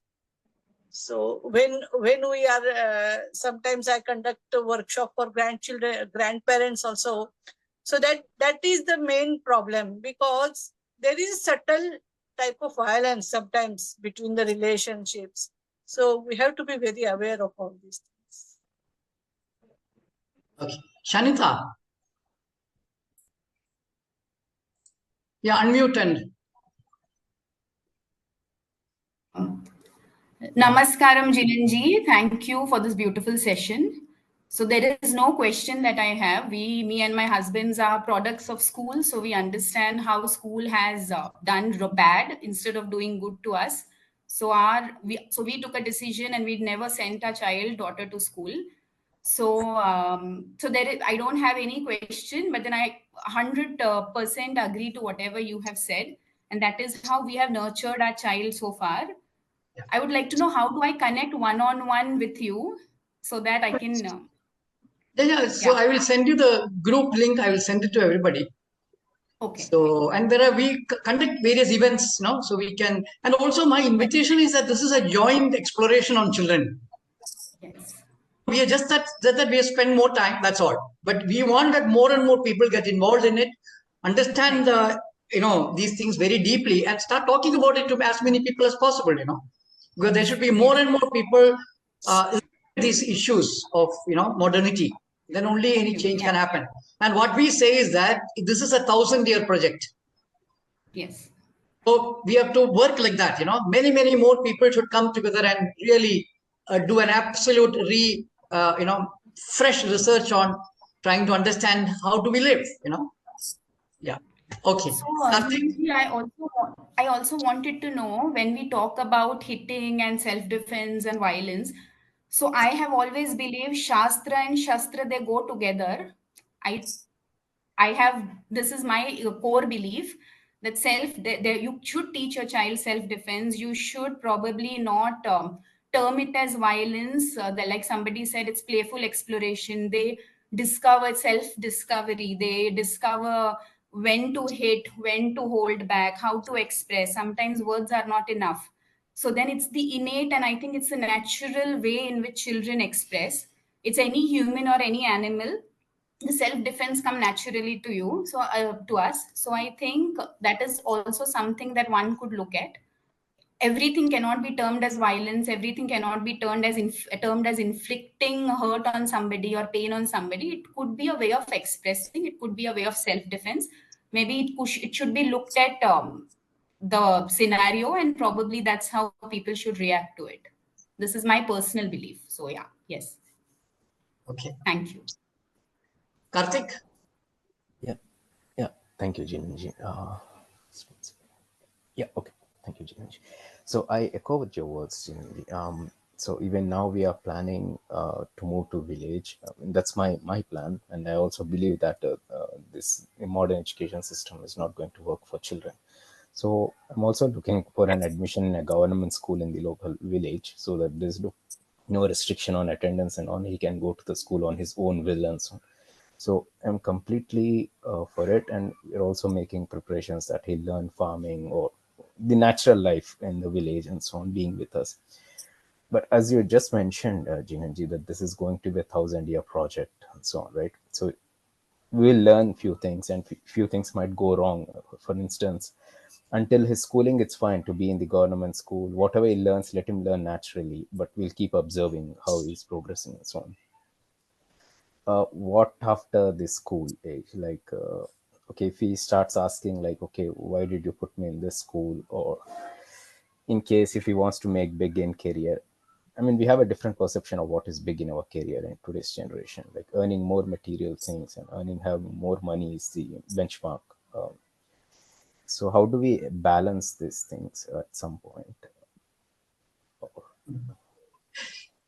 So when we are sometimes I conduct a workshop for grandparents also. So that is the main problem, because there is subtle type of violence sometimes between the relationships. So we have to be very aware of all these things. Okay. Shanita. Yeah, unmute and. Namaskaram, Jinanji. Thank you for this beautiful session. So there is no question that I have. Me and my husbands are products of school, so we understand how school has done bad instead of doing good to us. So we took a decision, and we'd never sent our daughter to school. So I don't have any question, but then I 100% agree to whatever you have said, and that is how we have nurtured our child so far. I would like to know, how do I connect one-on-one with you so that I can. So I will send you the group link. I will send it to everybody. Okay. So, and we conduct various events, so we can, and also my invitation is that this is a joint exploration on children. Yes. We are just that we spend more time, that's all. But we want that more and more people get involved in it, understand these things very deeply, and start talking about it to as many people as possible, because there should be more and more people these issues of modernity. Then only any change can happen. And what we say is that this is a 1,000-year project. Yes. So we have to work like that. Many more people should come together and really do an absolute fresh research on trying to understand how do we live. Yeah. Okay. So I also wanted to know, when we talk about hitting and self-defense and violence. So I have always believed Shastra and Shastra, they go together. This is my core belief, that you should teach your child self-defense. You should probably not term it as violence. Like somebody said, it's playful exploration. They discover self-discovery. They discover when to hit, when to hold back, how to express. Sometimes words are not enough. So then it's the innate, and I think it's a natural way in which children express. It's any human or any animal, the self-defense come naturally to you, to us. So I think that is also something that one could look at. Everything cannot be termed as violence. Everything cannot be termed as inflicting hurt on somebody or pain on somebody. It could be a way of expressing. It could be a way of self-defense. Maybe it should be looked at the scenario, and probably that's how people should react to it. This is my personal belief. So yeah, yes. Okay. Thank you. Karthik? Yeah. Thank you, Jinanji. Yeah, okay. Thank you, Jinanji. So I echo with your words, Jinanji. So even now we are planning to move to village. That's my plan, and I also believe that this modern education system is not going to work for children. So I'm also looking for an admission in a government school in the local village, so that this no restriction on attendance and on. He can go to the school on his own will and so on. So I'm completely for it, and we're also making preparations that he'll learn farming or the natural life in the village and so on, being with us. But as you just mentioned, Jinanji, that this is going to be a 1,000-year project and so on, right? So we'll learn few things, and few things might go wrong. For instance, until his schooling, it's fine to be in the government school. Whatever he learns, let him learn naturally, but we'll keep observing how he's progressing and so on. What after the school age? Like, okay, if he starts asking, like, okay, why did you put me in this school? Or in case if he wants to make big in career, I mean, we have a different perception of what is big in our career in today's generation. Like earning more material things and having more money is the benchmark. So how do we balance these things at some point?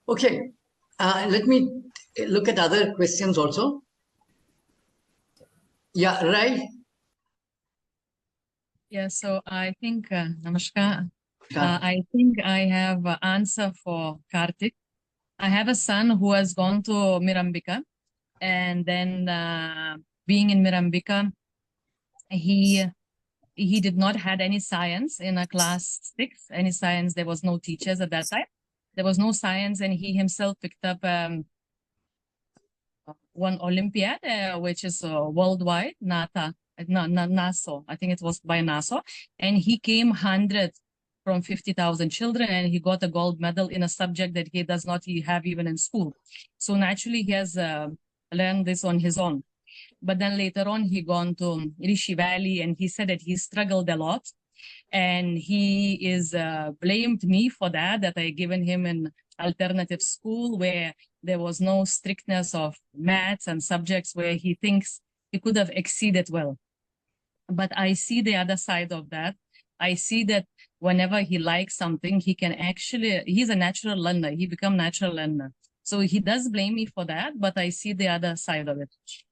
Okay, let me look at other questions also. Yeah, right. Yeah, so I think, Namaskar. I think I have an answer for Karthik. I have a son who has gone to Mirambika, and then being in Mirambika, he did not had any science in a class 6. Any science, there was no teachers at that time. There was no science, and he himself picked up one Olympiad, which is worldwide, NASA. I think it was by NASA, and he came 100 from 50,000 children, and he got a gold medal in a subject that he does not have even in school. So naturally, he has learned this on his own. But then later on, he gone to Rishi Valley, and he said that he struggled a lot, and he is blamed me for that I given him an alternative school where there was no strictness of maths and subjects where he thinks he could have exceeded well. But I see the other side of that. I see that whenever he likes something, he can actually, he's a natural learner. He become natural learner. So he does blame me for that, but I see the other side of it.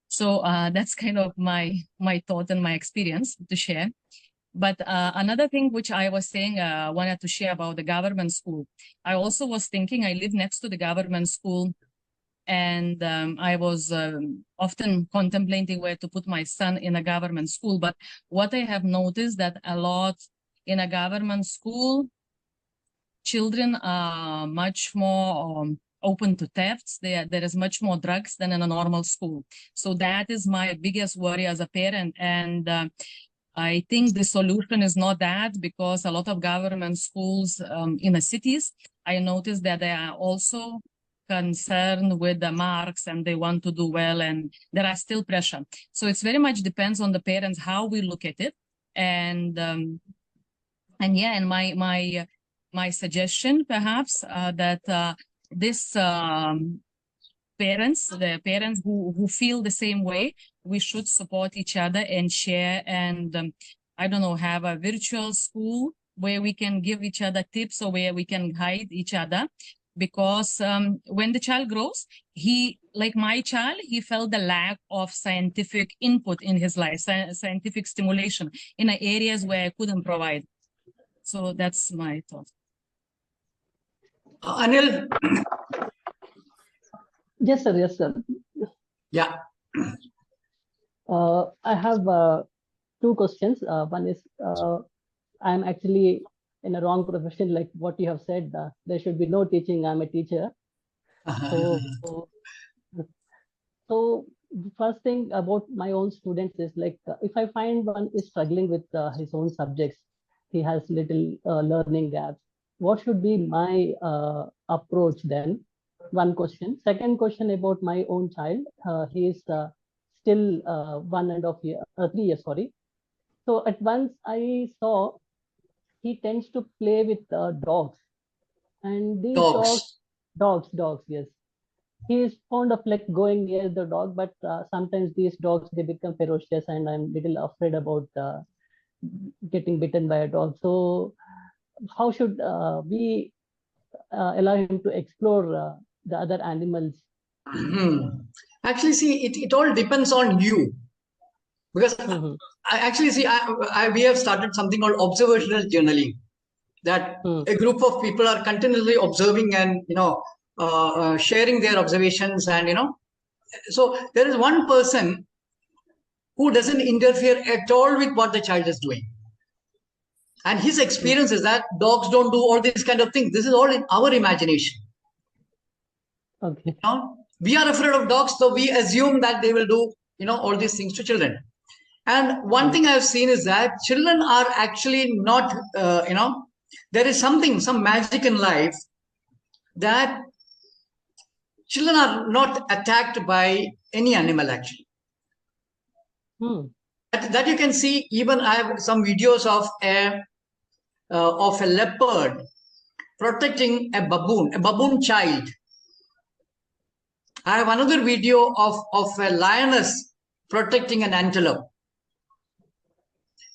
So that's kind of my thought and my experience to share. But another thing which I was saying, wanted to share about the government school. I also was thinking, I live next to the government school, and I was often contemplating where to put my son in a government school. But what I have noticed that a lot in a government school, children are much more open to thefts. There is much more drugs than in a normal school. So that is my biggest worry as a parent. And I think the solution is not that, because a lot of government schools in the cities, I noticed that they are also concerned with the marks and they want to do well, and there are still pressure. So it's very much depends on the parents how we look at it. And yeah, and my suggestion perhaps that this parents, the parents who feel the same way, we should support each other and share, and I don't know, have a virtual school where we can give each other tips or where we can guide each other. Because when the child grows, he, like my child, he felt the lack of scientific input in his life, scientific stimulation in areas where I couldn't provide. So that's my thought. Anil? Yes, sir. Yes, sir. Yeah. I have two questions. One is, I'm actually in a wrong profession, like what you have said. There should be no teaching. I'm a teacher. So the first thing about my own students is like, if I find one is struggling with his own subjects, he has little learning gaps, what should be my approach then? One question. Second question about my own child. He is still 3 years, sorry. So at once I saw he tends to play with dogs, and these dogs, yes. He is fond of like going near the dog, but sometimes these dogs, they become ferocious, and I'm little afraid about getting bitten by a dog. So how should we allow him to explore the other animals? Actually, see, it all depends on you. Because I actually see, we have started something called observational journaling, that a group of people are continuously observing and, sharing their observations, and so there is one person who doesn't interfere at all with what the child is doing. And his experience is that dogs don't do all these kind of things. This is all in our imagination. Okay. We are afraid of dogs, so we assume that they will do, all these things to children. And one thing I've seen is that children are actually not, there is some magic in life that children are not attacked by any animal actually. That you can see. Even I have some videos of a leopard protecting a baboon child. I have another video of a lioness protecting an antelope.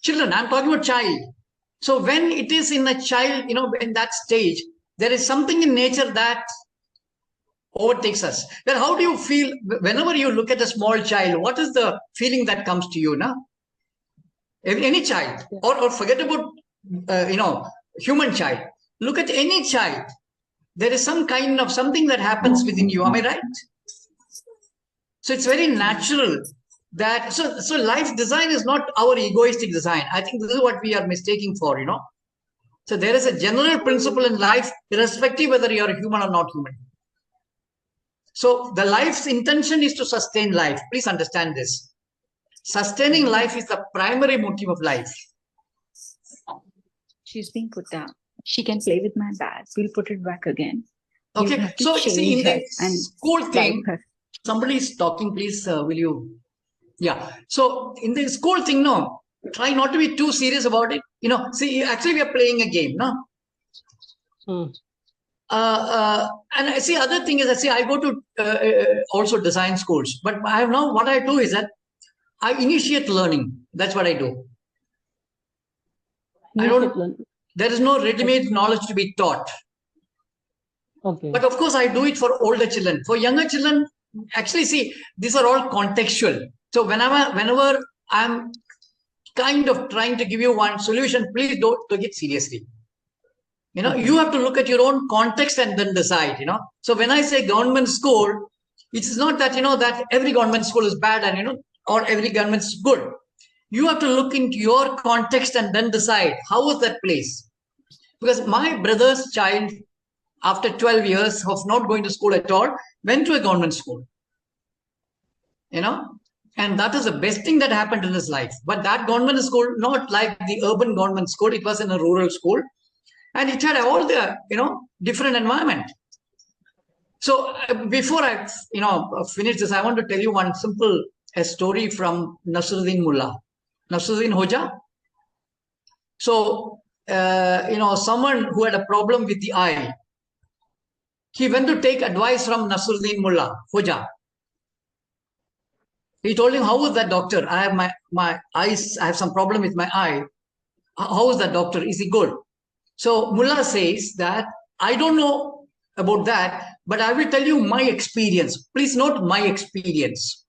Children, I'm talking about child. So when it is in a child, in that stage, there is something in nature that overtakes us. Then how do you feel whenever you look at a small child? What is the feeling that comes to you now? Any child, or forget about human child. Look at any child. There is some kind of something that happens within you. Am I right? So it's very natural that so life design is not our egoistic design. I think this is what we are mistaking for. So there is a general principle in life, irrespective whether you are human or not human. So the life's intention is to sustain life. Please understand this. Sustaining life is the primary motive of life. She's being put down. She can play with my bag. We'll put it back again. Okay. So see, in the school thing, somebody is talking. Please, will you? Yeah. So in the school thing, no, try not to be too serious about it. See, actually we are playing a game, no? And I see other thing is that I go to also design schools, but I have now what I do is that I initiate learning. That's what I do. There is no ready-made knowledge to be taught. Okay. But of course, I do it for older children. For younger children, actually, see, these are all contextual. So whenever I'm kind of trying to give you one solution, please don't take it seriously. You have to look at your own context and then decide. So when I say government school, it is not that that every government school is bad and or every government is good. You have to look into your context and then decide how is that place. Because my brother's child, after 12 years of not going to school at all, went to a government school. And that is the best thing that happened in his life. But that government school, not like the urban government school, it was in a rural school. And it had all the, different environment. So before I, finish this, I want to tell you one simple story from Nasruddin Mullah. Nasruddin Hoja. So, someone who had a problem with the eye, he went to take advice from Nasruddin Mullah, Hoja. He told him, how is that doctor? I have my eyes, I have some problem with my eye. How is that doctor? Is he good? So Mullah says that, I don't know about that, but I will tell you my experience. Please note my experience.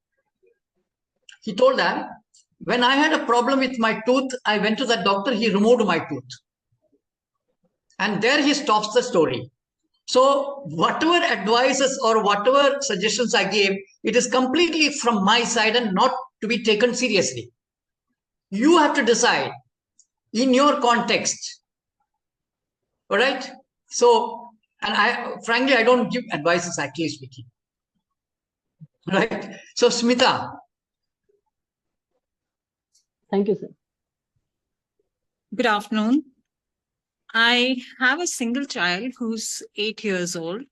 He told that, when I had a problem with my tooth, I went to the doctor, he removed my tooth. And there he stops the story. So whatever advices or whatever suggestions I gave, it is completely from my side and not to be taken seriously. You have to decide in your context. All right? So, and frankly, I don't give advices, actually speaking. Right? So, Smita. Thank you, sir. Good afternoon. I have a single child who's 8 years old.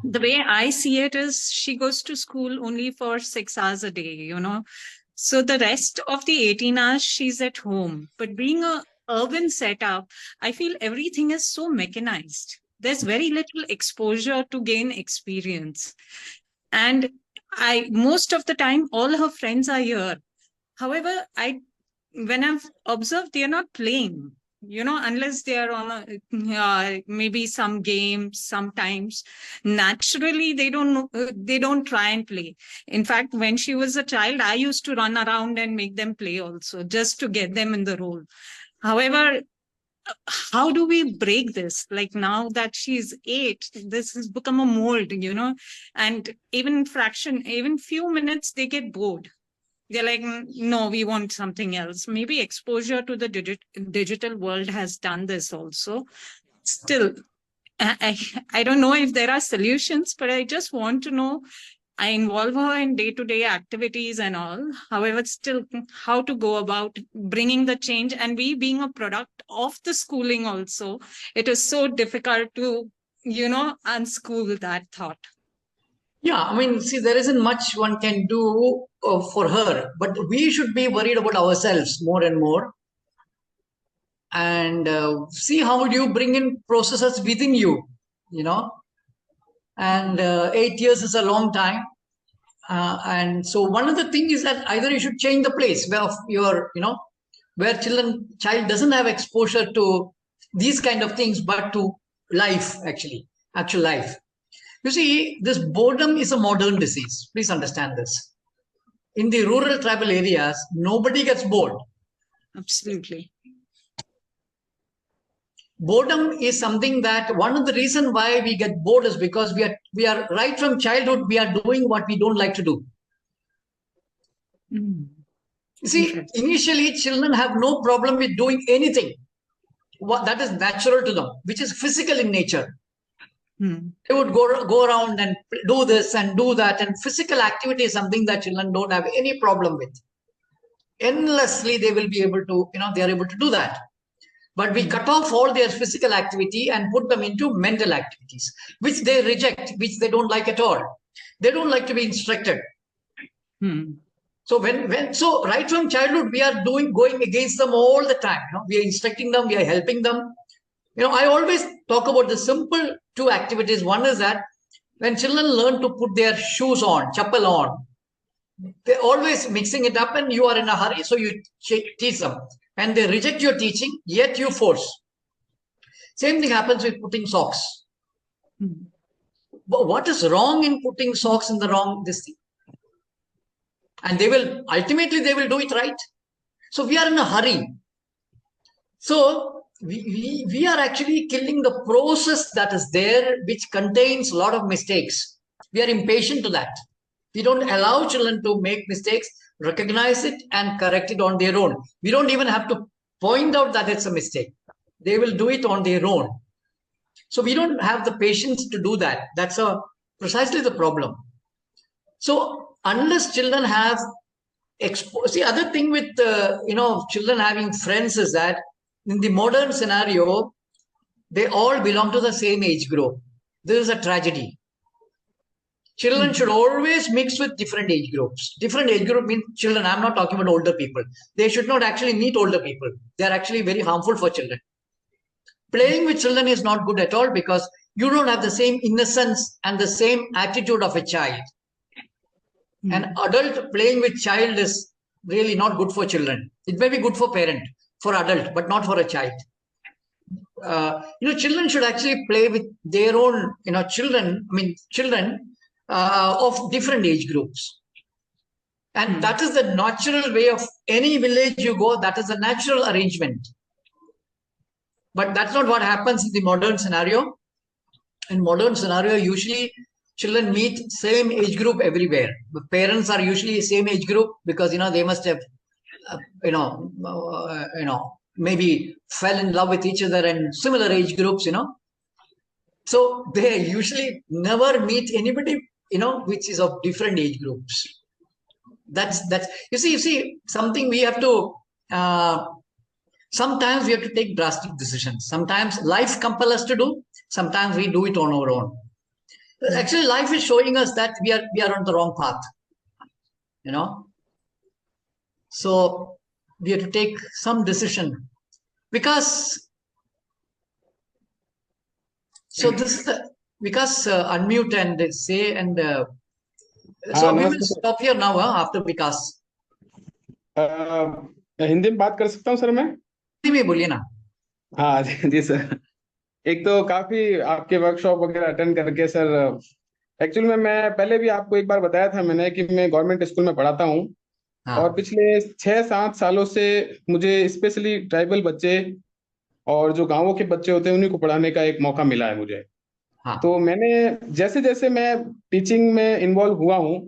The way I see it is she goes to school only for 6 hours a day, So the rest of the 18 hours, she's at home. But being a urban setup, I feel everything is so mechanized. There's very little exposure to gain experience. And most of the time, all her friends are here. However, when I've observed, they're not playing, unless they are on maybe some games. Sometimes naturally they don't try and play. In fact, when she was a child, I used to run around and make them play also, just to get them in the role. However, how do we break this? Like now that she's 8, this has become a mold, and even few minutes, they get bored. They're like, no, we want something else. Maybe exposure to the digital world has done this also. Still, I don't know if there are solutions, but I just want to know. I involve her in day-to-day activities and all. However, still, how to go about bringing the change, and we being a product of the schooling also, it is so difficult to, unschool that thought. Yeah, I mean, see, there isn't much one can do for her, but we should be worried about ourselves more and more, and see how do you bring in processes within you, and 8 years is a long time. And so one of the things is that either you should change the place where your, where child doesn't have exposure to these kind of things, but to life, actual life. You see, this boredom is a modern disease. Please understand this. In the rural tribal areas, nobody gets bored. Absolutely. Boredom is something that one of the reason why we get bored is because we are right from childhood, we are doing what we don't like to do. You see, initially children have no problem with doing anything that is natural to them, which is physical in nature. They would go around and do this and do that, and physical activity is something that children don't have any problem with. Endlessly, they will be able to, they are able to do that. But we cut off all their physical activity and put them into mental activities, which they reject, which they don't like at all. They don't like to be instructed. So so right from childhood, we are going against them all the time. We are instructing them, we are helping them. I always talk about the simple 2 activities. One is that when children learn to put their shoes on, chappal on, they're always mixing it up, and you are in a hurry, so you teach them. And they reject your teaching, yet you force. Same thing happens with putting socks. But what is wrong in putting socks in the wrong this thing? And ultimately they will do it right. So we are in a hurry. So we are actually killing the process that is there, which contains a lot of mistakes. We are impatient to that. We don't allow children to make mistakes, recognize it, and correct it on their own. We don't even have to point out that it's a mistake. They will do it on their own. So we don't have the patience to do that. That's precisely the problem. So unless children have see, other thing with children having friends is that in the modern scenario, they all belong to the same age group. This is a tragedy. Children should always mix with different age groups. Different age group means children. I'm not talking about older people. They should not actually meet older people. They are actually very harmful for children. Playing with children is not good at all because you don't have the same innocence and the same attitude of a child. An adult playing with child is really not good for children. It may be good for parent, for adult, but not for a child. Children should actually play with their own, children of different age groups. And that is the natural way of any village you go. That is the natural arrangement. But that's not what happens in the modern scenario. In modern scenario, usually children meet same age group everywhere. The parents are usually same age group because they must have maybe fell in love with each other and similar age groups. So they usually never meet anybody which is of different age groups. That's you see something we have to. Sometimes we have to take drastic decisions. Sometimes life compels us to do. Sometimes we do it on our own. Actually, life is showing us that we are on the wrong path. So we have to take some decision because. So this is the unmute and say and. So we will stop here now after Vikas. Hindi में बात कर सकता हूँ sir मैं? हिंदी में बोलिए ना. हाँ जी सर. एक तो काफी आपके वर्कशॉप वगैरह अटेंड करके सर, एक्चुअली मैं पहले भी आपको एक बार बताया था मैंने कि मैं गवर्नमेंट स्कूल में पढ़ाता हूँ. और पिछले 6-7 सालों से मुझे स्पेशली ट्राइबल बच्चे और जो गांवों के बच्चे होते हैं उन्हीं को पढ़ाने का एक मौका मिला है मुझे। हाँ तो मैंने जैसे जैसे मैं टीचिंग में इन्वॉल्व हुआ हूँ,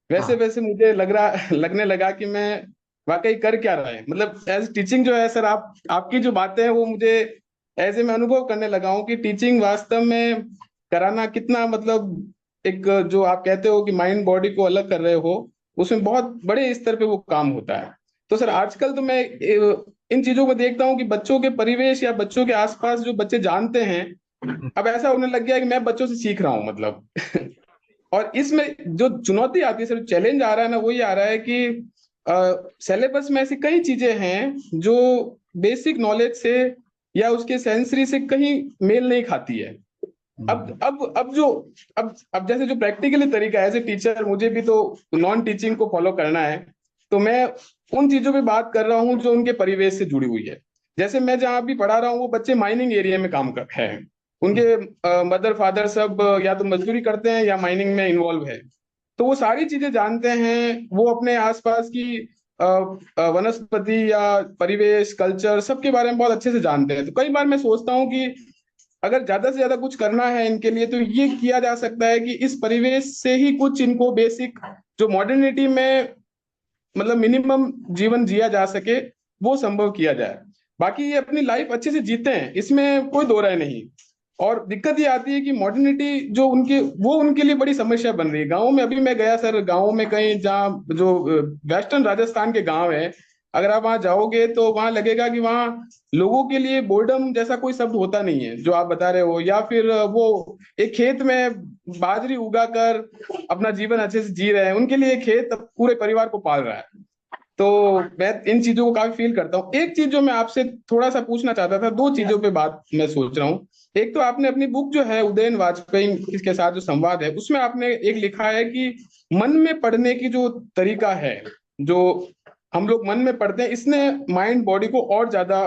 वैसे हाँ वैसे मुझे लगने लगा कि मैं वाकई कर क्या रहा है, मतलब एज टीचिंग जो है सर, आपकी जो बातें हैं वो मुझे ऐसे मैं अनुभव करने लगा हूँ कि टीचिंग वास्तव में कराना कितना, मतलब एक जो आप कहते हो कि माइंड बॉडी को अलग कर रहे हो, उसमें बहुत बड़े स्तर पे वो काम होता है। तो सर आजकल तो मैं इन चीजों को देखता हूँ कि बच्चों के परिवेश या बच्चों के आसपास जो बच्चे जानते हैं, अब ऐसा होने लग गया है कि मैं बच्चों से सीख रहा हूँ, मतलब और इसमें जो चुनौती आती है सर, चैलेंज आ रहा है ना, वो ये आ रहा है कि सिलेबस में ऐसी कई चीजें हैं जो बेसिक नॉलेज से या उसके सेंसरी से कहीं मेल नहीं खाती है। अब जैसे जो प्रैक्टिकली तरीका है, एज ए टीचर मुझे भी तो नॉन टीचिंग को फॉलो करना है, तो मैं उन चीजों पे बात कर रहा हूँ जो उनके परिवेश से जुड़ी हुई है। जैसे मैं जहाँ भी पढ़ा रहा हूँ वो बच्चे माइनिंग एरिया में काम कर है, उनके मदर फादर सब या तो मजदूरी करते हैं या माइनिंग में इन्वॉल्व है, तो वो सारी चीजें जानते हैं, वो अपने आसपास की वनस्पति या परिवेश कल्चर सबके बारे में बहुत अच्छे से जानते हैं। तो कई बार मैं सोचता हूँ कि अगर ज्यादा से ज्यादा कुछ करना है इनके लिए तो ये किया जा सकता है कि इस परिवेश से ही कुछ इनको बेसिक जो मॉडर्निटी में मतलब मिनिमम जीवन जिया जा सके वो संभव किया जाए। बाकी ये अपनी लाइफ अच्छे से जीते हैं, इसमें कोई दो राय नहीं। और दिक्कत ये आती है कि मॉडर्निटी जो उनके लिए बड़ी समस्या बन रही है। गाँव में अभी मैं गया सर, गाँव में कहीं जहाँ जो वेस्टर्न राजस्थान के गाँव है, अगर आप वहां जाओगे तो वहां लगेगा कि वहाँ लोगों के लिए बोर्डम जैसा कोई शब्द होता नहीं है जो आप बता रहे हो, या फिर वो एक खेत में बाजरी उगाकर अपना जीवन अच्छे से जी रहे हैं, उनके लिए खेत पूरे परिवार को पाल रहा है। तो मैं इन चीजों को काफी फील करता हूँ। एक चीज जो मैं आपसे थोड़ा सा पूछना चाहता था, दो चीजों पे बात मैं सोच रहा हूँ। एक तो आपने अपनी बुक जो है उदयन वाजपेयी के साथ जो संवाद है, उसमें आपने एक लिखा है कि मन में पढ़ने की जो तरीका है, जो हम लोग मन में पढ़ते हैं, इसने माइंड बॉडी को और ज्यादा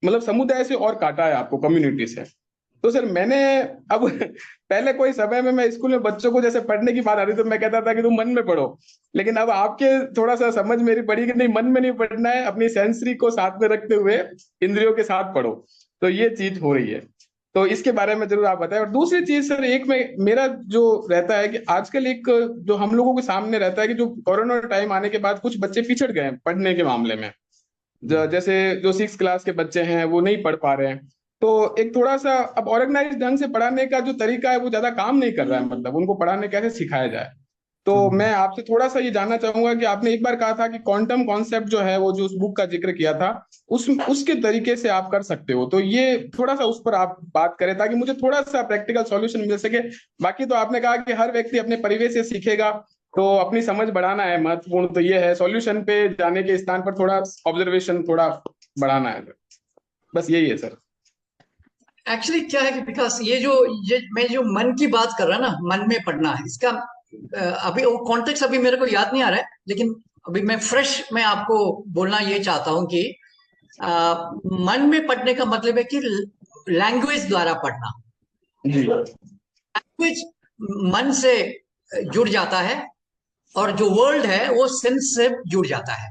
मतलब समुदाय से और काटा है आपको, कम्युनिटी से। तो सर मैंने अब पहले कोई समय में मैं स्कूल में बच्चों को जैसे पढ़ने की बात आ रही तो मैं कहता था कि तुम मन में पढ़ो, लेकिन अब आपके थोड़ा सा समझ मेरी पड़ी कि नहीं, मन में नहीं पढ़ना है, अपनी सेंसरी को साथ में रखते हुए इंद्रियों के साथ पढ़ो। तो ये चीज हो रही है, तो इसके बारे में जरूर आप बताएं। और दूसरी चीज सर, एक में मेरा जो रहता है कि आजकल एक जो हम लोगों के सामने रहता है कि जो कोरोना टाइम आने के बाद कुछ बच्चे पिछड़ गए हैं पढ़ने के मामले में। जैसे जो 6 क्लास के बच्चे हैं वो नहीं पढ़ पा रहे हैं, तो एक थोड़ा सा अब ऑर्गेनाइज ढंग से पढ़ाने का जो तरीका है वो ज्यादा काम नहीं कर रहा है, मतलब उनको पढ़ाने कैसे सिखाया जाए। तो मैं आपसे थोड़ा सा ये जानना चाहूंगा कि आपने एक बार कहा था कि क्वांटम कॉन्सेप्ट जो है वो जो उस बुक का जिक्र किया था उसके तरीके से आप कर सकते हो, तो ये थोड़ा सा उस पर आप बात करें ताकि मुझे थोड़ा सा प्रैक्टिकल सॉल्यूशन मिल सके। बाकी तो आपने कहा कि हर व्यक्ति अपने परिवेश से सीखेगा, तो अपनी समझ बढ़ाना है महत्वपूर्ण, तो ये है सॉल्यूशन पे जाने के स्थान पर थोड़ा ऑब्जर्वेशन थोड़ा बढ़ाना है, बस यही है सर। एक्चुअली क्या है कि विकास, ये मैं जो मन की बात कर रहा ना, मन में पढ़ना है, इसका अभी वो कॉन्टेक्स्ट अभी मेरे को याद नहीं आ रहा है, लेकिन अभी मैं आपको बोलना ये चाहता हूं कि मन में पढ़ने का मतलब है कि लैंग्वेज द्वारा पढ़ना। लैंग्वेज मन से जुड़ जाता है और जो वर्ल्ड है वो सेंस से जुड़ जाता है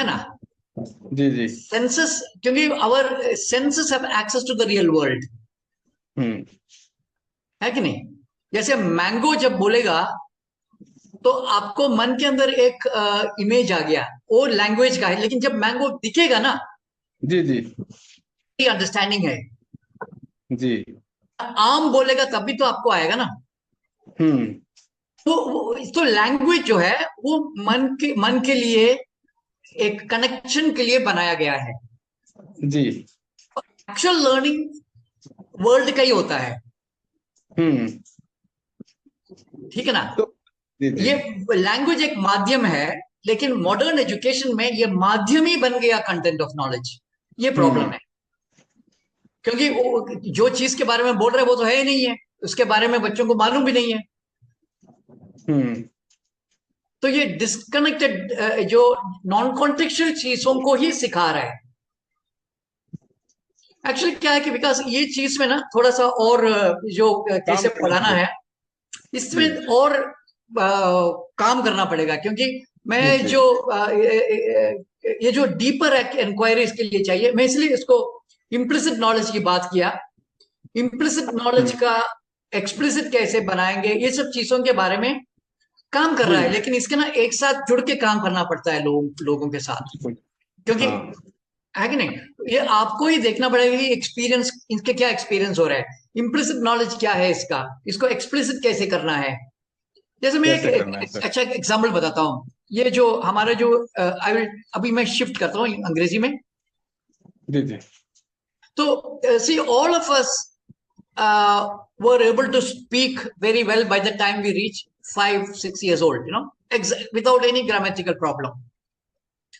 ना। जी जी। सेंसेस, क्योंकि our senses have access to the real world, है कि नहीं। जैसे मैंगो जब बोलेगा तो आपको मन के अंदर एक इमेज आ गया, वो लैंग्वेज का है, लेकिन जब मैंगो दिखेगा ना, जी जी अंडरस्टैंडिंग है। जी। आम बोलेगा तब भी तो आपको आएगा ना। तो लैंग्वेज जो है वो मन के लिए एक कनेक्शन के लिए बनाया गया है जी। एक्चुअल लर्निंग वर्ल्ड का ही होता है, ठीक है ना। ये लैंग्वेज एक माध्यम है, लेकिन मॉडर्न एजुकेशन में ये माध्यम ही बन गया कंटेंट ऑफ नॉलेज। ये प्रॉब्लम है, क्योंकि वो जो चीज के बारे में बोल रहे हैं वो तो है ही नहीं है, उसके बारे में बच्चों को मालूम भी नहीं है। तो ये डिस्कनेक्टेड जो नॉन कॉन्टेक्चुअल चीजों को ही सिखा रहा है। एक्चुअली क्या है कि विकास, ये चीज में ना थोड़ा सा और जो कैसे पढ़ाना है इसमें और काम करना पड़ेगा, क्योंकि मैं जो ये जो डीपर इंक्वायरीज के लिए चाहिए, मैं इसलिए इसको इम्प्लिसिट नॉलेज की बात किया। इम्प्लिसिट नॉलेज का एक्सप्लिसिट कैसे बनाएंगे, ये सब चीजों के बारे में काम कर रहा है, लेकिन इसके ना एक साथ जुड़ के काम करना पड़ता है लोगों के साथ, क्योंकि है कि नहीं, ये आपको ही देखना पड़ेगा कि एक्सपीरियंस, इनके क्या एक्सपीरियंस हो रहा है, इम्प्लिसिट नॉलेज क्या है इसका, इसको एक्सप्लिसिट कैसे करना है। जैसे मैं एक अच्छा एग्जाम्पल बताता हूँ। ये जो हमारे जो अभी मैं शिफ्ट करता हूँ अंग्रेजी में। जी जी। तो see all of us were able to speak very well by the time we reach 5-6 years old, you know, without any grammatical problem.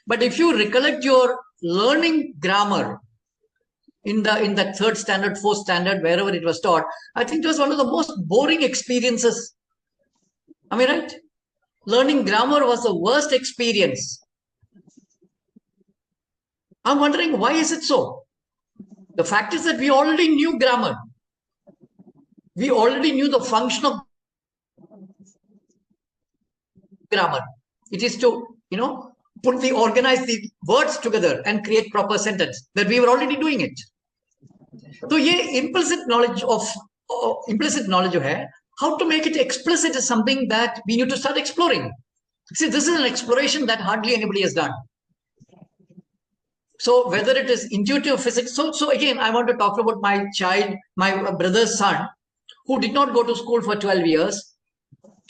But if you recollect your learning grammar in the third standard, fourth standard, wherever it was taught, I think it was one of the most boring experiences. Am I right? Learning grammar was the worst experience. I'm wondering, why is it so? The fact is that we already knew grammar. We already knew the function of grammar. It is to, you know, organize the words together and create proper sentence. That we were already doing it. So ये implicit knowledge जो है, how to make it explicit is something that we need to start exploring. See, this is an exploration that hardly anybody has done. So whether it is intuitive physics, so again, I want to talk about my child, my brother's son, who did not go to school for 12 years.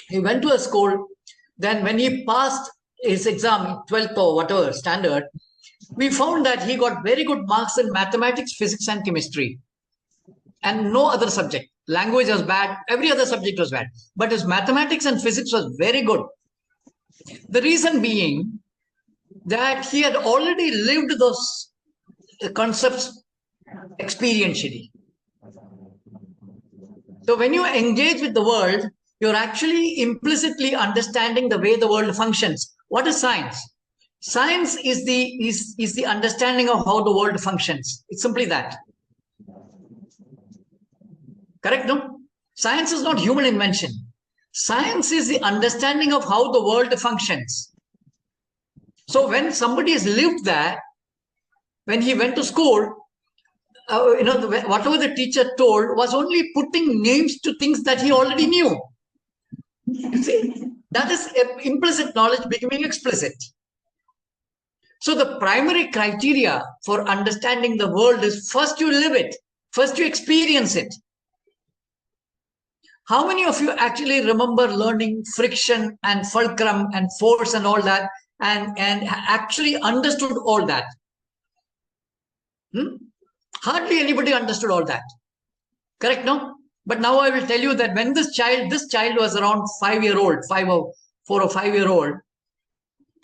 He went to a school. Then when he passed his exam, 12th or whatever standard, we found that he got very good marks in mathematics, physics, and chemistry, and no other subject. Language was bad, every other subject was bad, but his mathematics and physics was very good. The reason being that he had already lived those concepts experientially. So when you engage with the world, you're actually implicitly understanding the way the world functions. What is science? Science is the understanding of how the world functions. It's simply that. Correct, no? Science is not human invention. Science is the understanding of how the world functions. So when somebody has lived that, when he went to school, you know, whatever the teacher told was only putting names to things that he already knew. You see, that is implicit knowledge becoming explicit. So the primary criteria for understanding the world is first you live it, first you experience it. How many of you actually remember learning friction and fulcrum and force and all that, and actually understood all that? Hardly anybody understood all that. Correct, no? But now I will tell you that when this child was around 5-year-old, 4 or 5 year old,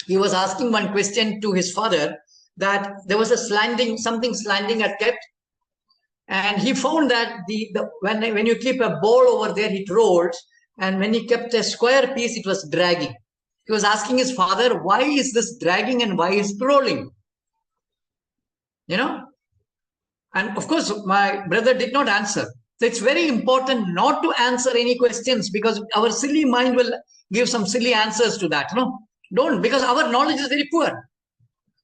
he was asking one question to his father, that there was a something slanting had kept, and he found that when you keep a ball over there, it rolls, and when he kept a square piece, it was dragging. He was asking his father, why is this dragging and why is it rolling? You know? And of course, my brother did not answer. So it's very important not to answer any questions, because our silly mind will give some silly answers to that. No, don't, because our knowledge is very poor.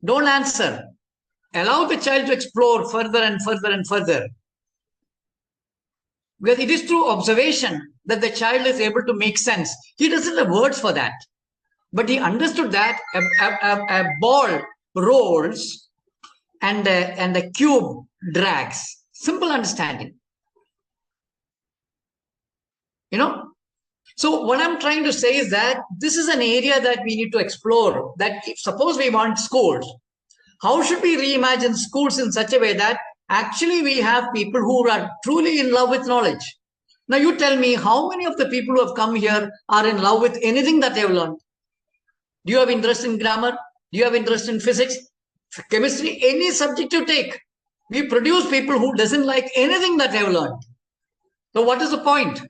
Don't answer. Allow the child to explore further and further and further. Because it is through observation that the child is able to make sense. He doesn't have words for that, but he understood that a ball rolls and a cube drags. Simple understanding. You know? So what I'm trying to say is that this is an area that we need to explore. That if suppose we want schools, how should we reimagine schools in such a way that actually we have people who are truly in love with knowledge? Now you tell me, how many of the people who have come here are in love with anything that they've learned? Do you have interest in grammar? Do you have interest in physics, chemistry, any subject you take? We produce people who doesn't like anything that they've learned. So what is the point?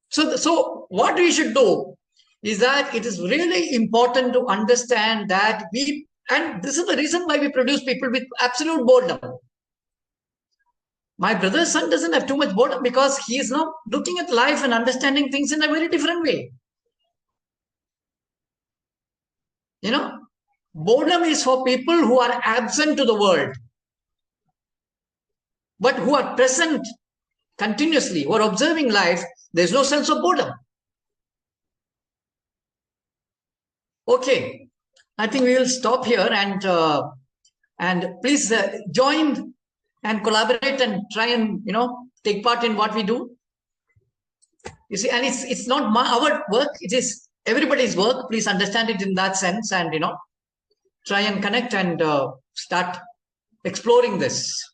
So what we should do is that it is really important to understand that and this is the reason why we produce people with absolute boredom. My brother's son doesn't have too much boredom because he is now looking at life and understanding things in a very different way. You know, boredom is for people who are absent to the world, but who are present continuously, who are observing life. There's no sense of boredom. Okay, I think we will stop here, and please join and collaborate and try and take part in what we do. You see, and it's not our work; it is everybody's work. Please understand it in that sense, and try and connect and start exploring this.